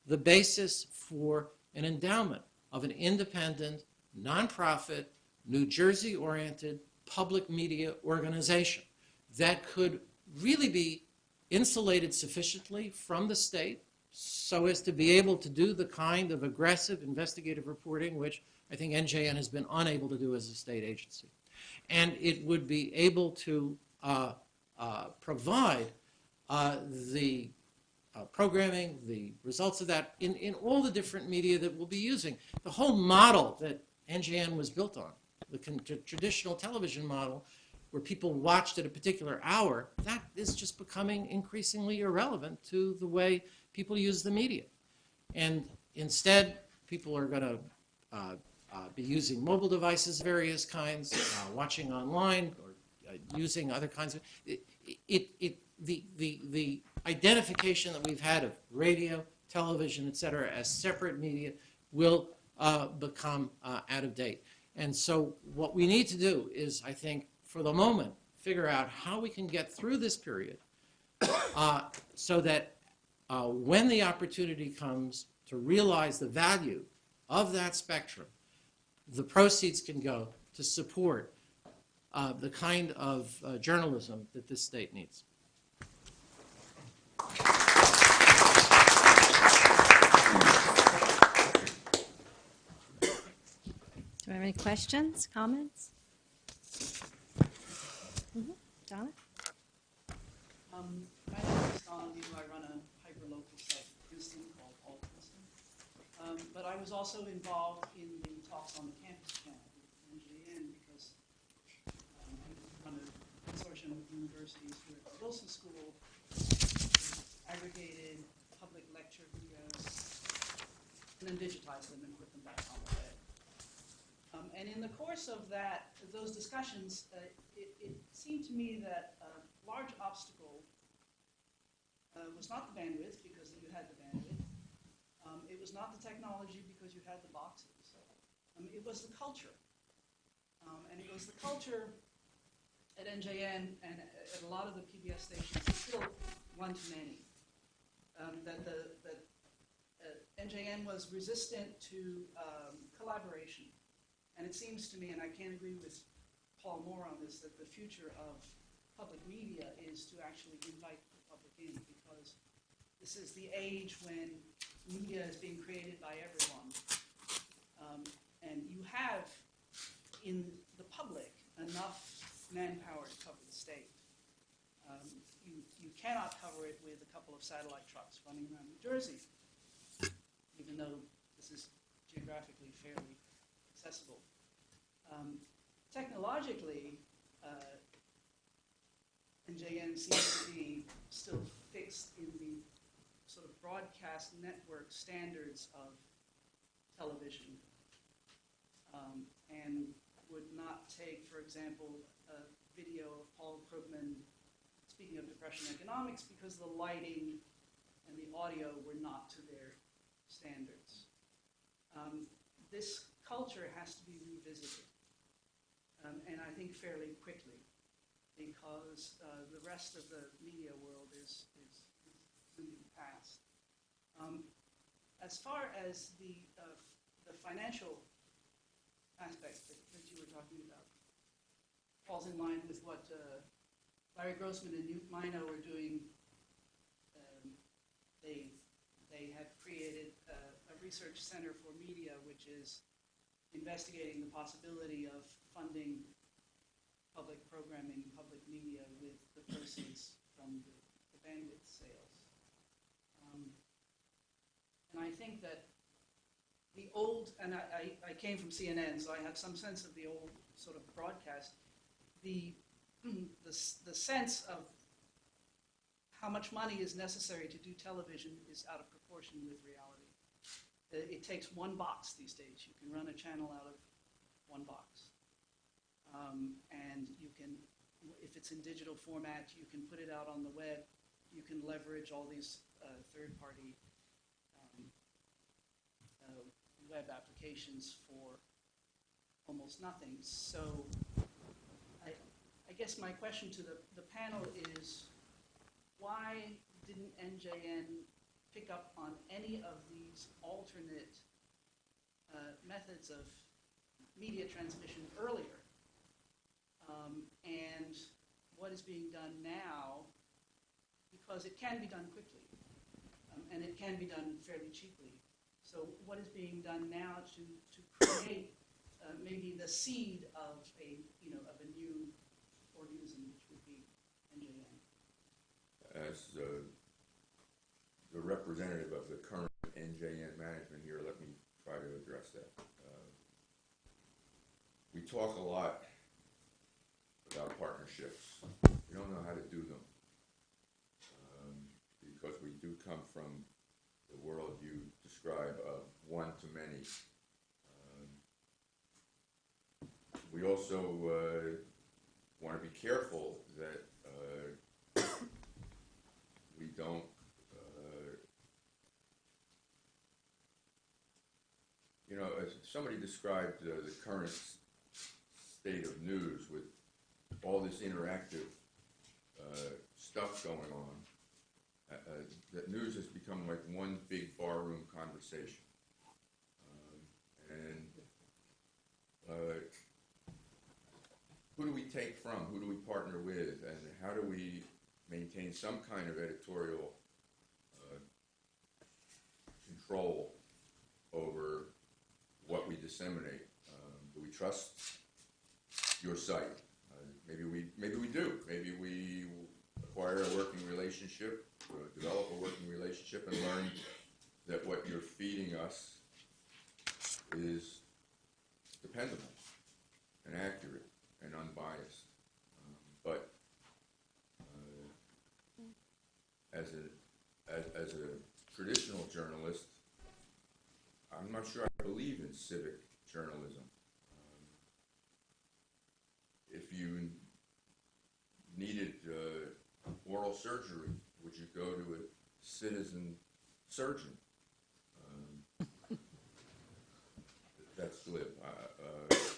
the basis for an endowment of an independent, nonprofit, New Jersey-oriented public media organization that could really be insulated sufficiently from the state so as to be able to do the kind of aggressive investigative reporting which I think NJN has been unable to do as a state agency. And it would be able to provide the programming, the results of that in all the different media that we'll be using. The whole model that NJN was built on, the traditional television model where people watched at a particular hour, that is just becoming increasingly irrelevant to the way people use the media. And instead, people are going to be using mobile devices of various kinds, watching online, or using other kinds of... The identification that we've had of radio, television, et cetera, as separate media will become out of date. And so what we need to do is, I think, for the moment, figure out how we can get through this period so that when the opportunity comes to realize the value of that spectrum, the proceeds can go to support the kind of journalism that this state needs. Do we have any questions, comments? Donna? My name is Donna Weaver. I run a hyper-local site in Houston called All Houston. But I was also involved in the talks on the campus channel with NJN because we run a consortium of universities here at the Wilson School, aggregated public lecture videos, and then digitized them and put them back on the web. And in the course of those discussions, it seemed to me that a large obstacle was not the bandwidth, because you had the bandwidth. It was not the technology, because you had the boxes. It was the culture. And it was the culture at NJN and at a lot of the PBS stations, still one to many. That NJN was resistant to collaboration. And it seems to me, and I can't agree with Paul Moore on this, that the future of public media is to actually invite the public in, because this is the age when media is being created by everyone. And you have in the public enough manpower to cover the state. You cannot cover it with a couple of satellite trucks running around New Jersey, even though this is geographically fairly accessible. Technologically, NJN seems to be still fixed in the sort of broadcast network standards of television, and would not take, for example, a video of Paul Krugman speaking of depression economics because the lighting and the audio were not to their standards. This culture has to be revisited, and I think fairly quickly, because the rest of the media world is moving past. As far as the financial aspect that you were talking about, falls in line with what Larry Grossman and Newt Mino are doing. They have created a research center for media, which is investigating the possibility of funding public programming, public media with the proceeds from the bandwidth sales. And I think that the old, and I came from CNN, so I have some sense of the old sort of broadcast, the sense of how much money is necessary to do television is out of proportion with reality. it takes one box these days. You can run a channel out of one box. And you can, if it's in digital format, you can put it out on the web. You can leverage all these third-party web applications for almost nothing. So I guess my question to the panel is, why didn't NJN pick up on any of these alternate methods of media transmission earlier? And what is being done now, because it can be done quickly, and it can be done fairly cheaply. So what is being done now to create maybe the seed of a new organism, which would be NJN? As the representative of the current NJN management here, let me try to address that. We talk a lot about partnerships. We don't know how to do them because we do come from the world you describe of one to many. We also want to be careful that we don't as somebody described the current state of news with all this interactive stuff going on, that news has become like one big barroom conversation. Who do we take from? Who do we partner with? And how do we maintain some kind of editorial control over what we disseminate? Do we trust your site? Maybe we do. Maybe we acquire a working relationship, develop a working relationship, and learn that what you're feeding us is dependable and accurate and unbiased. But as a traditional journalist, I'm not sure I believe in civic journalism. If you needed oral surgery, would you go to a citizen surgeon? That's glib.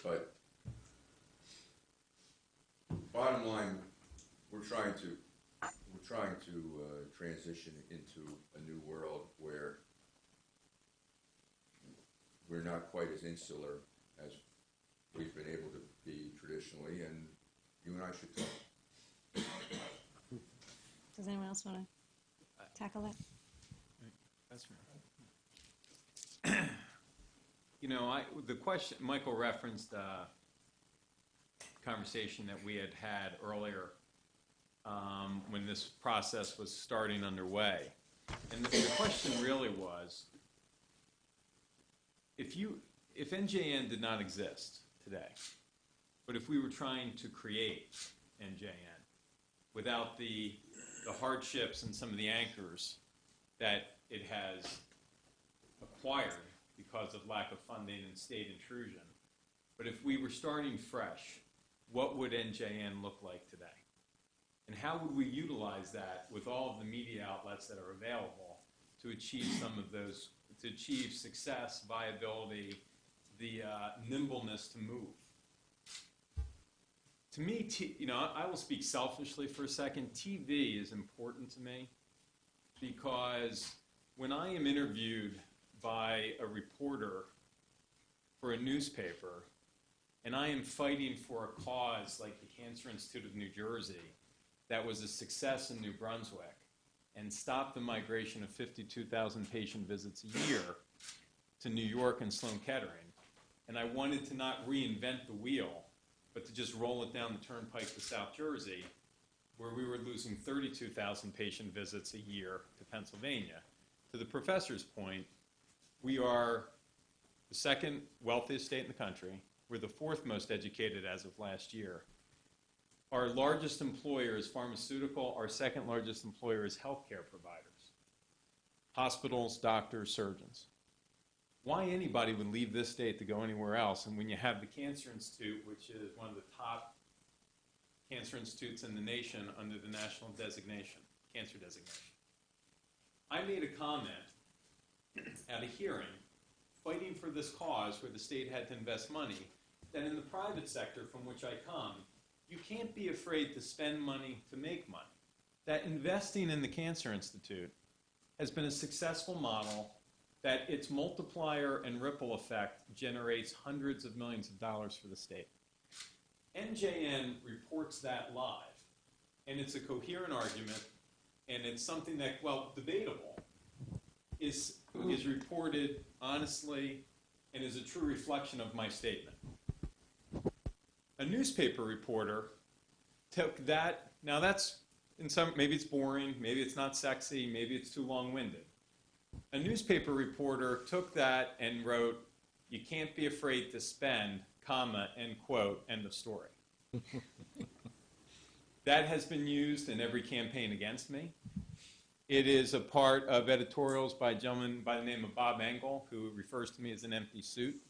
But bottom line, we're trying to transition into a new world where we're not quite as insular as we've been able to be traditionally, and you and I should talk. Does anyone else want to tackle that? That's right. The question, Michael referenced a conversation that we had earlier when this process was starting underway. And the question really was, if NJN did not exist today, but if we were trying to create NJN without the hardships and some of the anchors that it has acquired because of lack of funding and state intrusion, but if we were starting fresh, what would NJN look like today? And how would we utilize that with all of the media outlets that are available to achieve some of those, to achieve success, viability, the nimbleness to move? To me, I will speak selfishly for a second. TV is important to me because when I am interviewed by a reporter for a newspaper and I am fighting for a cause like the Cancer Institute of New Jersey that was a success in New Brunswick and stopped the migration of 52,000 patient visits a year to New York and Sloan Kettering, and I wanted to not reinvent the wheel, but to just roll it down the turnpike to South Jersey, where we were losing 32,000 patient visits a year to Pennsylvania. To the professor's point, we are the second wealthiest state in the country. We're the fourth most educated as of last year. Our largest employer is pharmaceutical. Our second largest employer is healthcare providers, hospitals, doctors, surgeons. why anybody would leave this state to go anywhere else. And when you have the Cancer Institute, which is one of the top cancer institutes in the nation under the national designation, cancer designation. I made a comment at a hearing fighting for this cause where the state had to invest money, that in the private sector from which I come, you can't be afraid to spend money to make money. That investing in the Cancer Institute has been a successful model, that its multiplier and ripple effect generates hundreds of millions of dollars for the state. NJN reports that live, and it's a coherent argument, and it's something that, well, debatable, is reported honestly and is a true reflection of my statement. A newspaper reporter took that, now that's, maybe it's boring, maybe it's not sexy, maybe it's too long-winded. A newspaper reporter took that and wrote, "You can't be afraid to spend, comma, end quote, end of story." That has been used in every campaign against me. It is a part of editorials by a gentleman by the name of Bob Engel, who refers to me as an empty suit.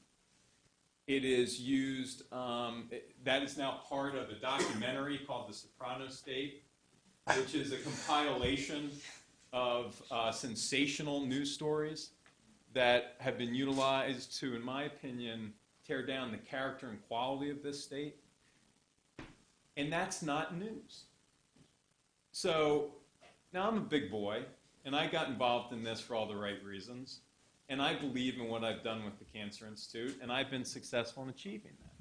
It is used, that is now part of a documentary called The Soprano State, which is a compilation of sensational news stories that have been utilized to, in my opinion, tear down the character and quality of this state. And that's not news. So now I'm a big boy, and I got involved in this for all the right reasons, and I believe in what I've done with the Cancer Institute, and I've been successful in achieving that.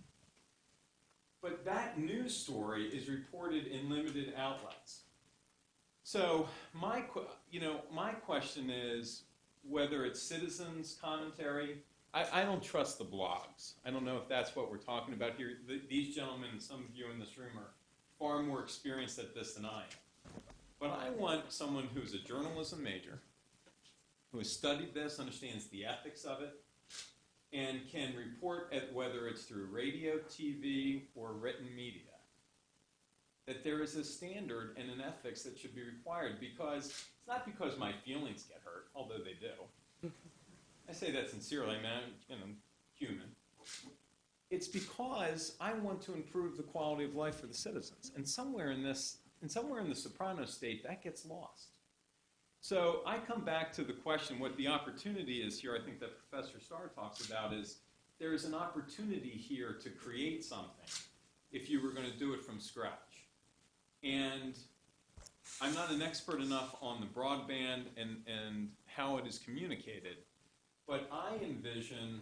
But that news story is reported in limited outlets. So my question is whether it's citizens' commentary. I don't trust the blogs. I don't know if that's what we're talking about here. These gentlemen, and some of you in this room, are far more experienced at this than I am. But I want someone who's a journalism major, who has studied this, understands the ethics of it, and can report at whether it's through radio, TV, or written media, that there is a standard and an ethics that should be required, because it's not because my feelings get hurt, although they do. I say that sincerely, man, I'm human. It's because I want to improve the quality of life for the citizens. And somewhere in the Soprano State, that gets lost. So I come back to the question, what the opportunity is here, I think that Professor Starr talks about, is there is an opportunity here to create something if you were going to do it from scratch. And I'm not an expert enough on the broadband and how it is communicated, but I envision,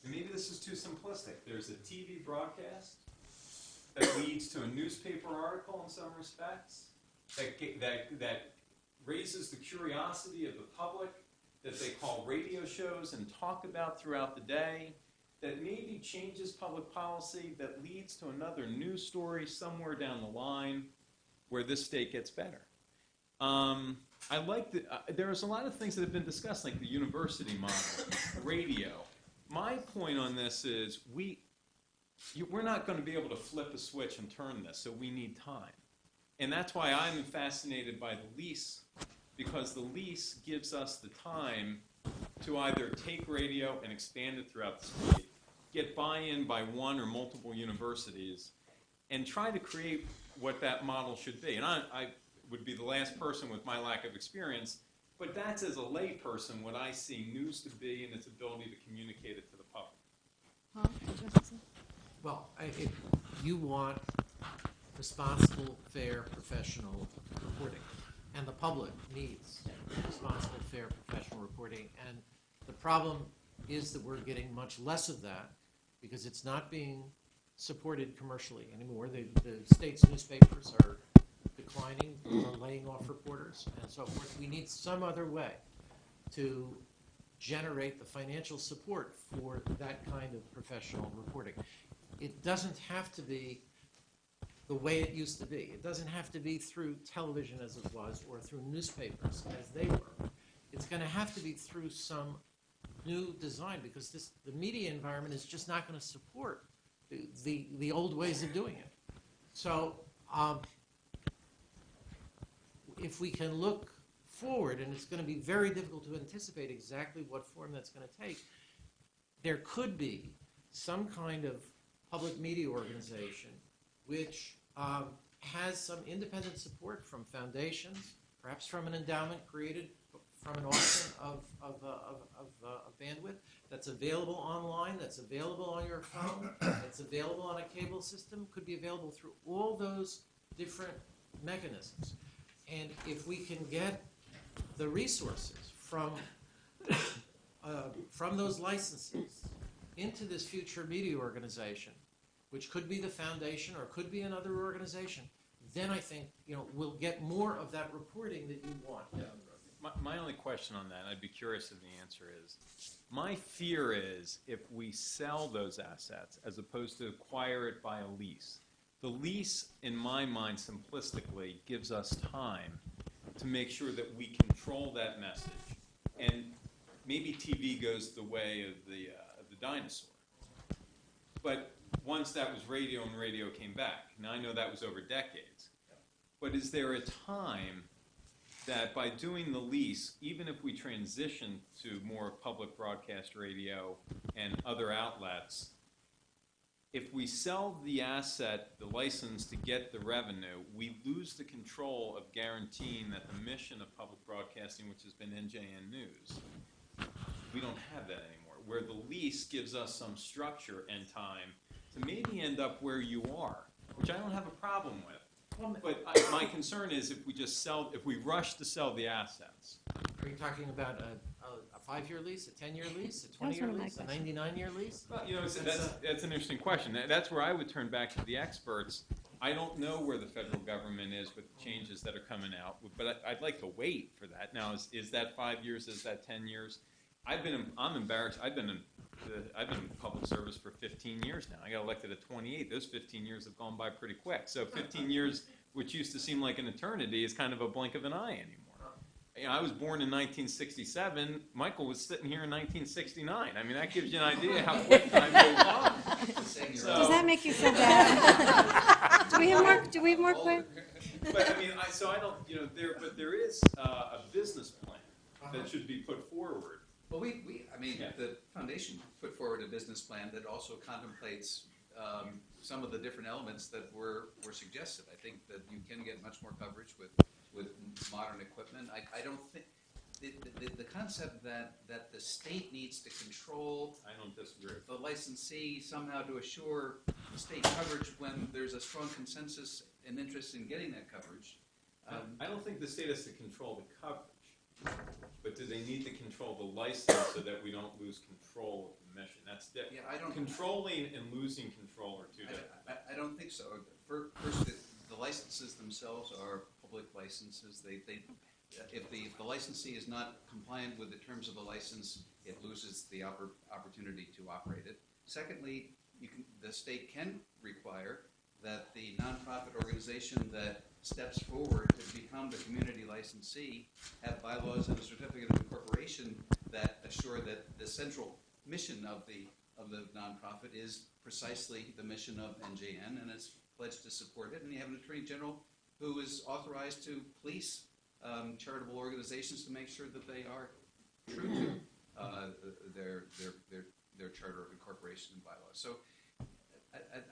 and maybe this is too simplistic, there's a TV broadcast that leads to a newspaper article in some respects, that raises the curiosity of the public, that they call radio shows and talk about throughout the day, that maybe changes public policy, that leads to another news story somewhere down the line where this state gets better. I like there's a lot of things that have been discussed, like the university model, radio. My point on this is we're not going to be able to flip a switch and turn this, so we need time. And that's why I'm fascinated by the lease, because the lease gives us the time to either take radio and expand it throughout the state, get buy-in by one or multiple universities, and try to create what that model should be. And I would be the last person with my lack of experience, but that's, as a lay person, what I see news to be and its ability to communicate it to the public. Paul, did you have something? Well, if you want responsible, fair, professional reporting, and the public needs responsible, fair, professional reporting, and the problem is that we're getting much less of that because it's not being supported commercially anymore. The state's newspapers are declining, are laying off reporters, and so forth. We need some other way to generate the financial support for that kind of professional reporting. It doesn't have to be the way it used to be. It doesn't have to be through television as it was or through newspapers as they were. It's going to have to be through some new design, because the media environment is just not going to support the old ways of doing it. So if we can look forward, and it's going to be very difficult to anticipate exactly what form that's going to take, there could be some kind of public media organization which has some independent support from foundations, perhaps from an endowment created from an auction of bandwidth that's available online, that's available on your phone, that's available on a cable system, could be available through all those different mechanisms. And if we can get the resources from those licenses into this future media organization, which could be the foundation or could be another organization, then I think we'll get more of that reporting that you want down the road. My only question on that, I'd be curious if the answer is, my fear is if we sell those assets as opposed to acquire it by a lease. The lease, in my mind, simplistically, gives us time to make sure that we control that message. And maybe TV goes the way of the dinosaur. But once that was radio and radio came back, now I know that was over decades. But is there a time that by doing the lease, even if we transition to more public broadcast radio and other outlets, if we sell the asset, the license to get the revenue, we lose the control of guaranteeing that the mission of public broadcasting, which has been NJN News, we don't have that anymore, where the lease gives us some structure and time to maybe end up where you are, which I don't have a problem with. But my concern is if we rush to sell the assets. Are you talking about a 5-year lease, a 10-year lease, a That was 20-year one of my lease, a questions. 99-year lease? Well, that's an interesting question. That's where I would turn back to the experts. I don't know where the federal government is with the changes that are coming out, but I'd like to wait for that. Now, is that 5 years? Is that 10 years? I'm embarrassed. I've been in public service for 15 years now. I got elected at 28. Those 15 years have gone by pretty quick. So 15 years, which used to seem like an eternity, is kind of a blink of an eye anymore. I was born in 1967. Michael was sitting here in 1969. I mean, that gives you an idea how quick time goes on. Does that make you feel bad? Do we have more questions? But I mean, I don't, there is a business plan that should be put forward. Well, I mean, Yeah. the foundation put forward a business plan that also contemplates some of the different elements that were suggested. I think that you can get much more coverage with modern equipment. I don't think the concept that the state needs to control I don't disagree. the licensee somehow to assure state coverage when there's a strong consensus and interest in getting that coverage. I don't think the state has to control the coverage, but do they need to control the license so that we don't lose control of the mission? That's different. Yeah, I don't. Controlling and losing control are two different. I don't think so. First, the licenses themselves are public licenses. If the licensee is not compliant with the terms of the license, it loses the opportunity to operate it. Secondly, the state can require that the nonprofit organization that steps forward to become the community licensee have bylaws and a certificate of incorporation that assure that the central mission of the nonprofit is precisely the mission of NJN, and it's pledged to support it. And you have an attorney general who is authorized to police charitable organizations to make sure that they are true to their charter of incorporation and bylaws. So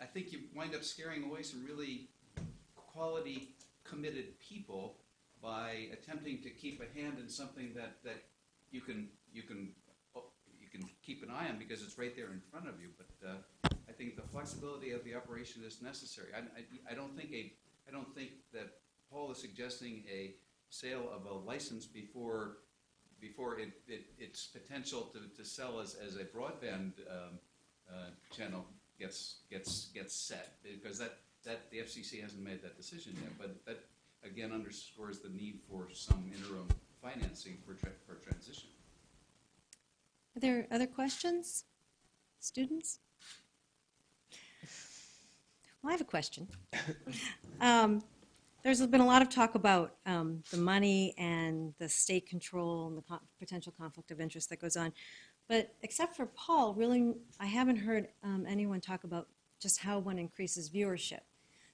I think you wind up scaring away some really quality, committed people by attempting to keep a hand in something that you can keep an eye on because it's right there in front of you. But I think the flexibility of the operation is necessary. I don't think that Paul is suggesting a sale of a license before its potential to sell as a broadband channel gets set, because that the FCC hasn't made that decision yet. But that again underscores the need for some interim financing for transition. Are there other questions? Students? Well, I have a question. There's been a lot of talk about the money and the state control and the potential conflict of interest that goes on. But except for Paul, really, I haven't heard anyone talk about just how one increases viewership.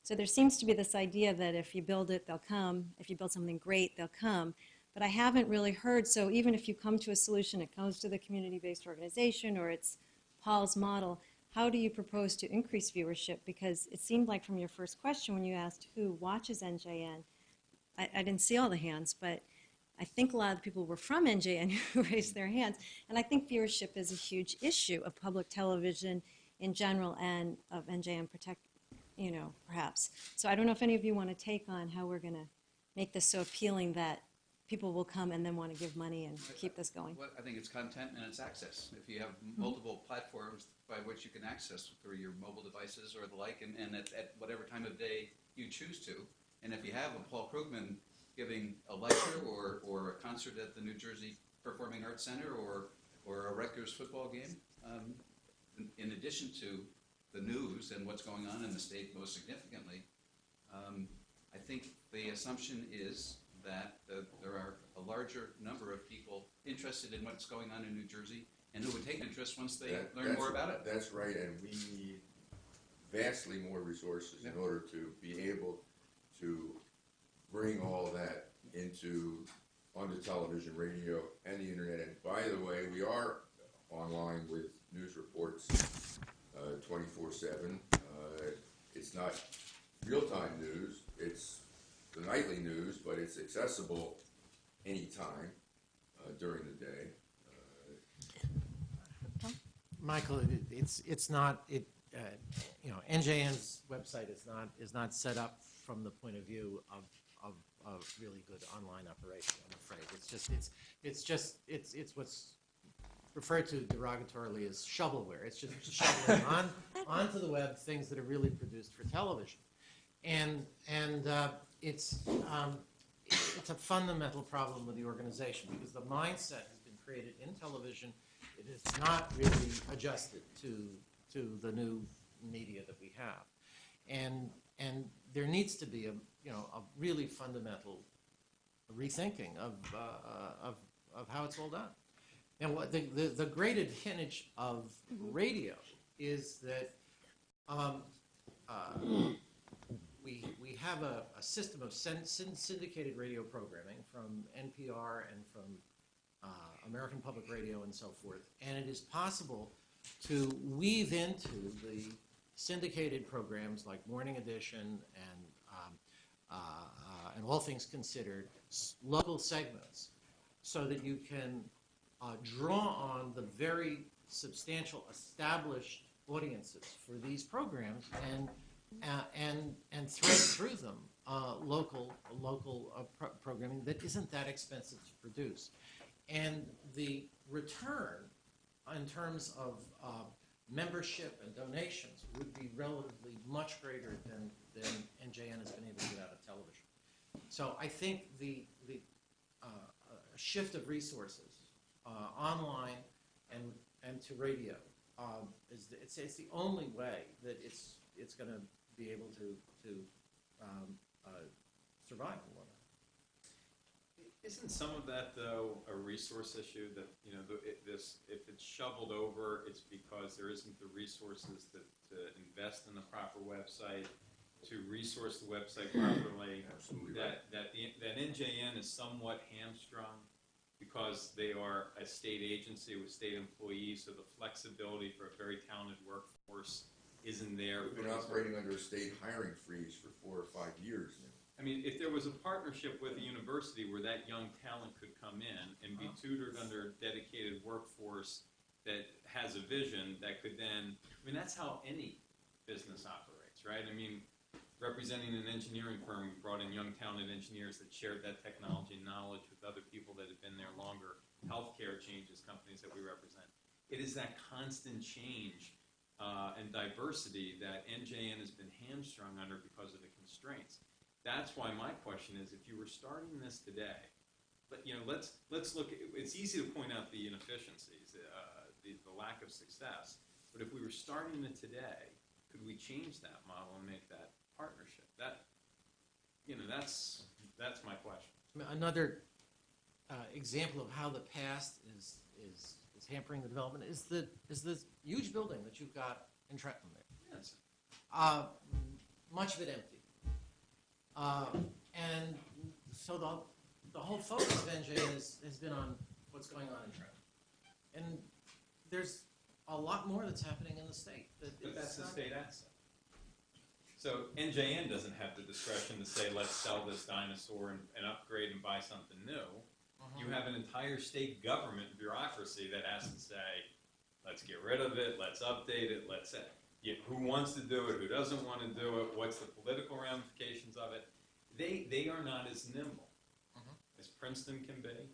So there seems to be this idea that if you build it, they'll come. If you build something great, they'll come. but I haven't really heard. So even if you come to a solution, it comes to the community-based organization or it's Paul's model, how do you propose to increase viewership? Because it seemed like from your first question when you asked who watches NJN, I didn't see all the hands, but I think a lot of the people were from NJN who raised their hands. And I think viewership is a huge issue of public television in general and of NJN perhaps. So I don't know if any of you want to take on how we're going to make this so appealing that people will come and then want to give money and keep this going. Well, I think it's content and it's access. If you have multiple platforms by which you can access through your mobile devices or the like, and at whatever time of day you choose to, and if you have a Paul Krugman giving a lecture or a concert at the New Jersey Performing Arts Center or a Rutgers football game, in addition to the news and what's going on in the state most significantly, I think the assumption is that there are a larger number of people interested in what's going on in New Jersey and who would take interest once they learn more about it. That's right, and we need vastly more resources in order to be able to bring all that onto television, radio, and the internet. And by the way, we are online with news reports 24/7. It's not real-time news. It's the nightly news, but it's accessible anytime during the day. Michael, it's not NJN's website is not set up from the point of view of really good online operation. I'm afraid it's what's referred to derogatorily as shovelware. It's just shoveling onto the web things that are really produced for television, and it's a fundamental problem with the organization because the mindset has been created in television. It is not really adjusted to the new media that we have, and there needs to be a really fundamental rethinking of how it's all done. And what the great advantage of radio is that we have a system of syndicated radio programming from NPR and from American Public Radio and so forth, and it is possible to weave into the syndicated programs like Morning Edition and All Things Considered local segments, so that you can draw on the very substantial established audiences for these programs and thread through them local programming that isn't that expensive to produce. And the return in terms of membership and donations would be relatively much greater than NJN has been able to get out of television. So I think the shift of resources online and to radio it's the only way that it's going to be able to survive. Isn't some of that, though, a resource issue that, if it's shoveled over, it's because there isn't the resources to invest in the proper website, to resource the website properly, that NJN is somewhat hamstrung because they are a state agency with state employees, so the flexibility for a very talented workforce isn't there. We've been operating under a state hiring freeze for 4 or 5 years now. I mean, if there was a partnership with a university where that young talent could come in and be tutored under a dedicated workforce that has a vision that could then, that's how any business operates, right? I mean, representing an engineering firm, we brought in young talented engineers that shared that technology knowledge with other people that had been there longer. Healthcare changes companies that we represent. It is that constant change and diversity that NJN has been hamstrung under because of the constraints. That's why my question is, if you were starting this today, but let's look. It's easy to point out the inefficiencies, the lack of success. But if we were starting it today, could we change that model and make that partnership? That's my question. Another example of how the past is hampering the development is this huge building that you've got in Trenton there. Yes. Much of it empty. And so the whole focus of NJ has been on what's going on in Trenton. And there's a lot more that's happening in the state. But that's the state asset. So NJN doesn't have the discretion to say, let's sell this dinosaur and upgrade and buy something new. You have an entire state government bureaucracy that has to say, let's get rid of it, let's update it, let's say, who wants to do it, who doesn't want to do it, what's the political ramifications of it. They are not as nimble as Princeton can be,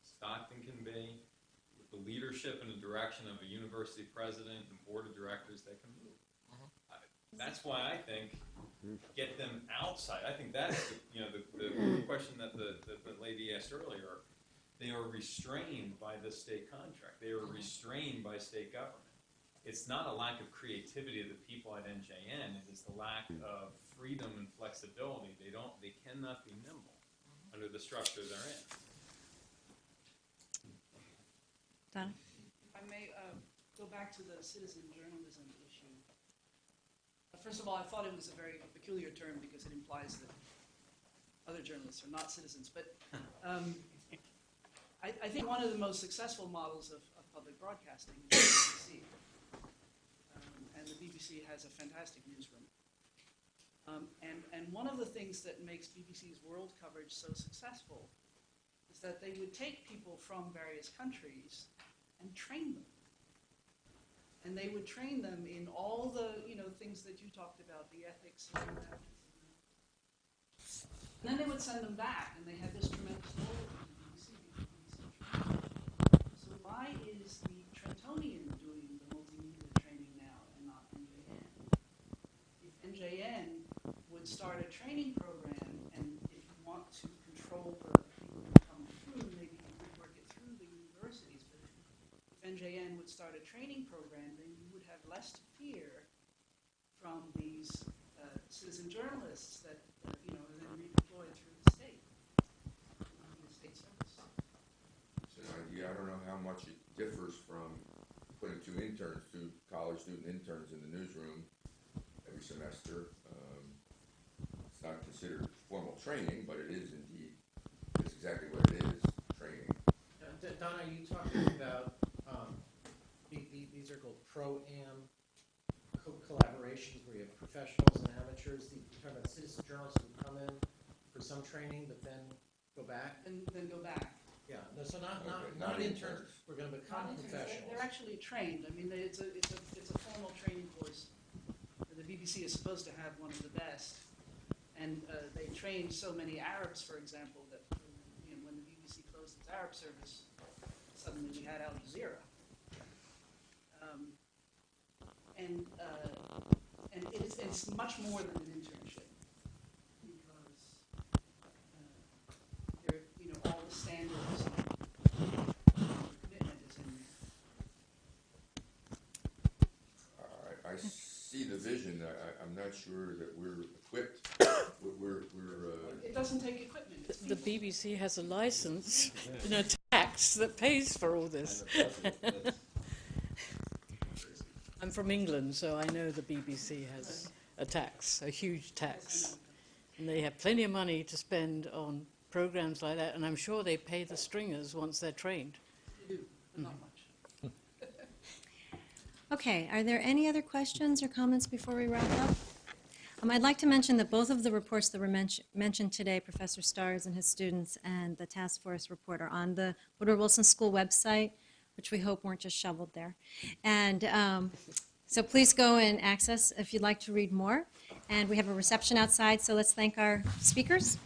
Stockton can be, with the leadership and the direction of a university president and board of directors that can move. That's why I think get them outside. I think that's the question that the lady asked earlier. They are restrained by the state contract. They are restrained by state government. It's not a lack of creativity of the people at NJN. It is the lack of freedom and flexibility. They cannot be nimble under the structure they're in. Donna? If I may go back to the citizen journalism issue. First of all, I thought it was a very peculiar term because it implies that other journalists are not citizens. But I think one of the most successful models of public broadcasting is the BBC. And the BBC has a fantastic newsroom. And one of the things that makes BBC's world coverage so successful is that they would take people from various countries and train them. And they would train them in all the things that you talked about, the ethics and that. And then they would send them back, and they had this tremendous role in the BBC. So why is the Trentonian doing the multimedia training now and not NJN? If NJN would start a training program, and if you want to control the people who come through, maybe you could work it through the universities, but if NJN would start a training program, then you would have less to fear from these citizen journalists that are then redeployed through the state, the state service. It's an idea. I don't know how much it differs from putting two college student interns in the newsroom every semester. It's not considered formal training, but it is indeed. It's exactly what it is, training. Donna, you talking about these are called pro-am collaborations where you have professionals and amateurs. You're talking about citizen journalists who come in for some training but then go back? And then go back. Yeah, no, so not Not interns. We're going to become professionals. They're actually trained. I mean, it's a formal training course. The BBC is supposed to have one of the best. And they trained so many Arabs, for example, that when the BBC closed its Arab service, suddenly we had Al Jazeera. And it's much more than an internship because all the standards and commitment is in there. I see the vision. I'm not sure that we're equipped. It doesn't take equipment. It's The people. BBC has a license and a tax that pays for all this. I'm from England, so I know the BBC has a tax, a huge tax. And they have plenty of money to spend on programs like that, and I'm sure they pay the stringers once they're trained. They do, but not much. Okay, are there any other questions or comments before we wrap up? I'd like to mention that both of the reports that were mentioned today, Professor Stars and his students, and the task force report, are on the Woodrow Wilson School website, which we hope weren't just shoveled there. And so please go and access if you'd like to read more. And we have a reception outside, so let's thank our speakers.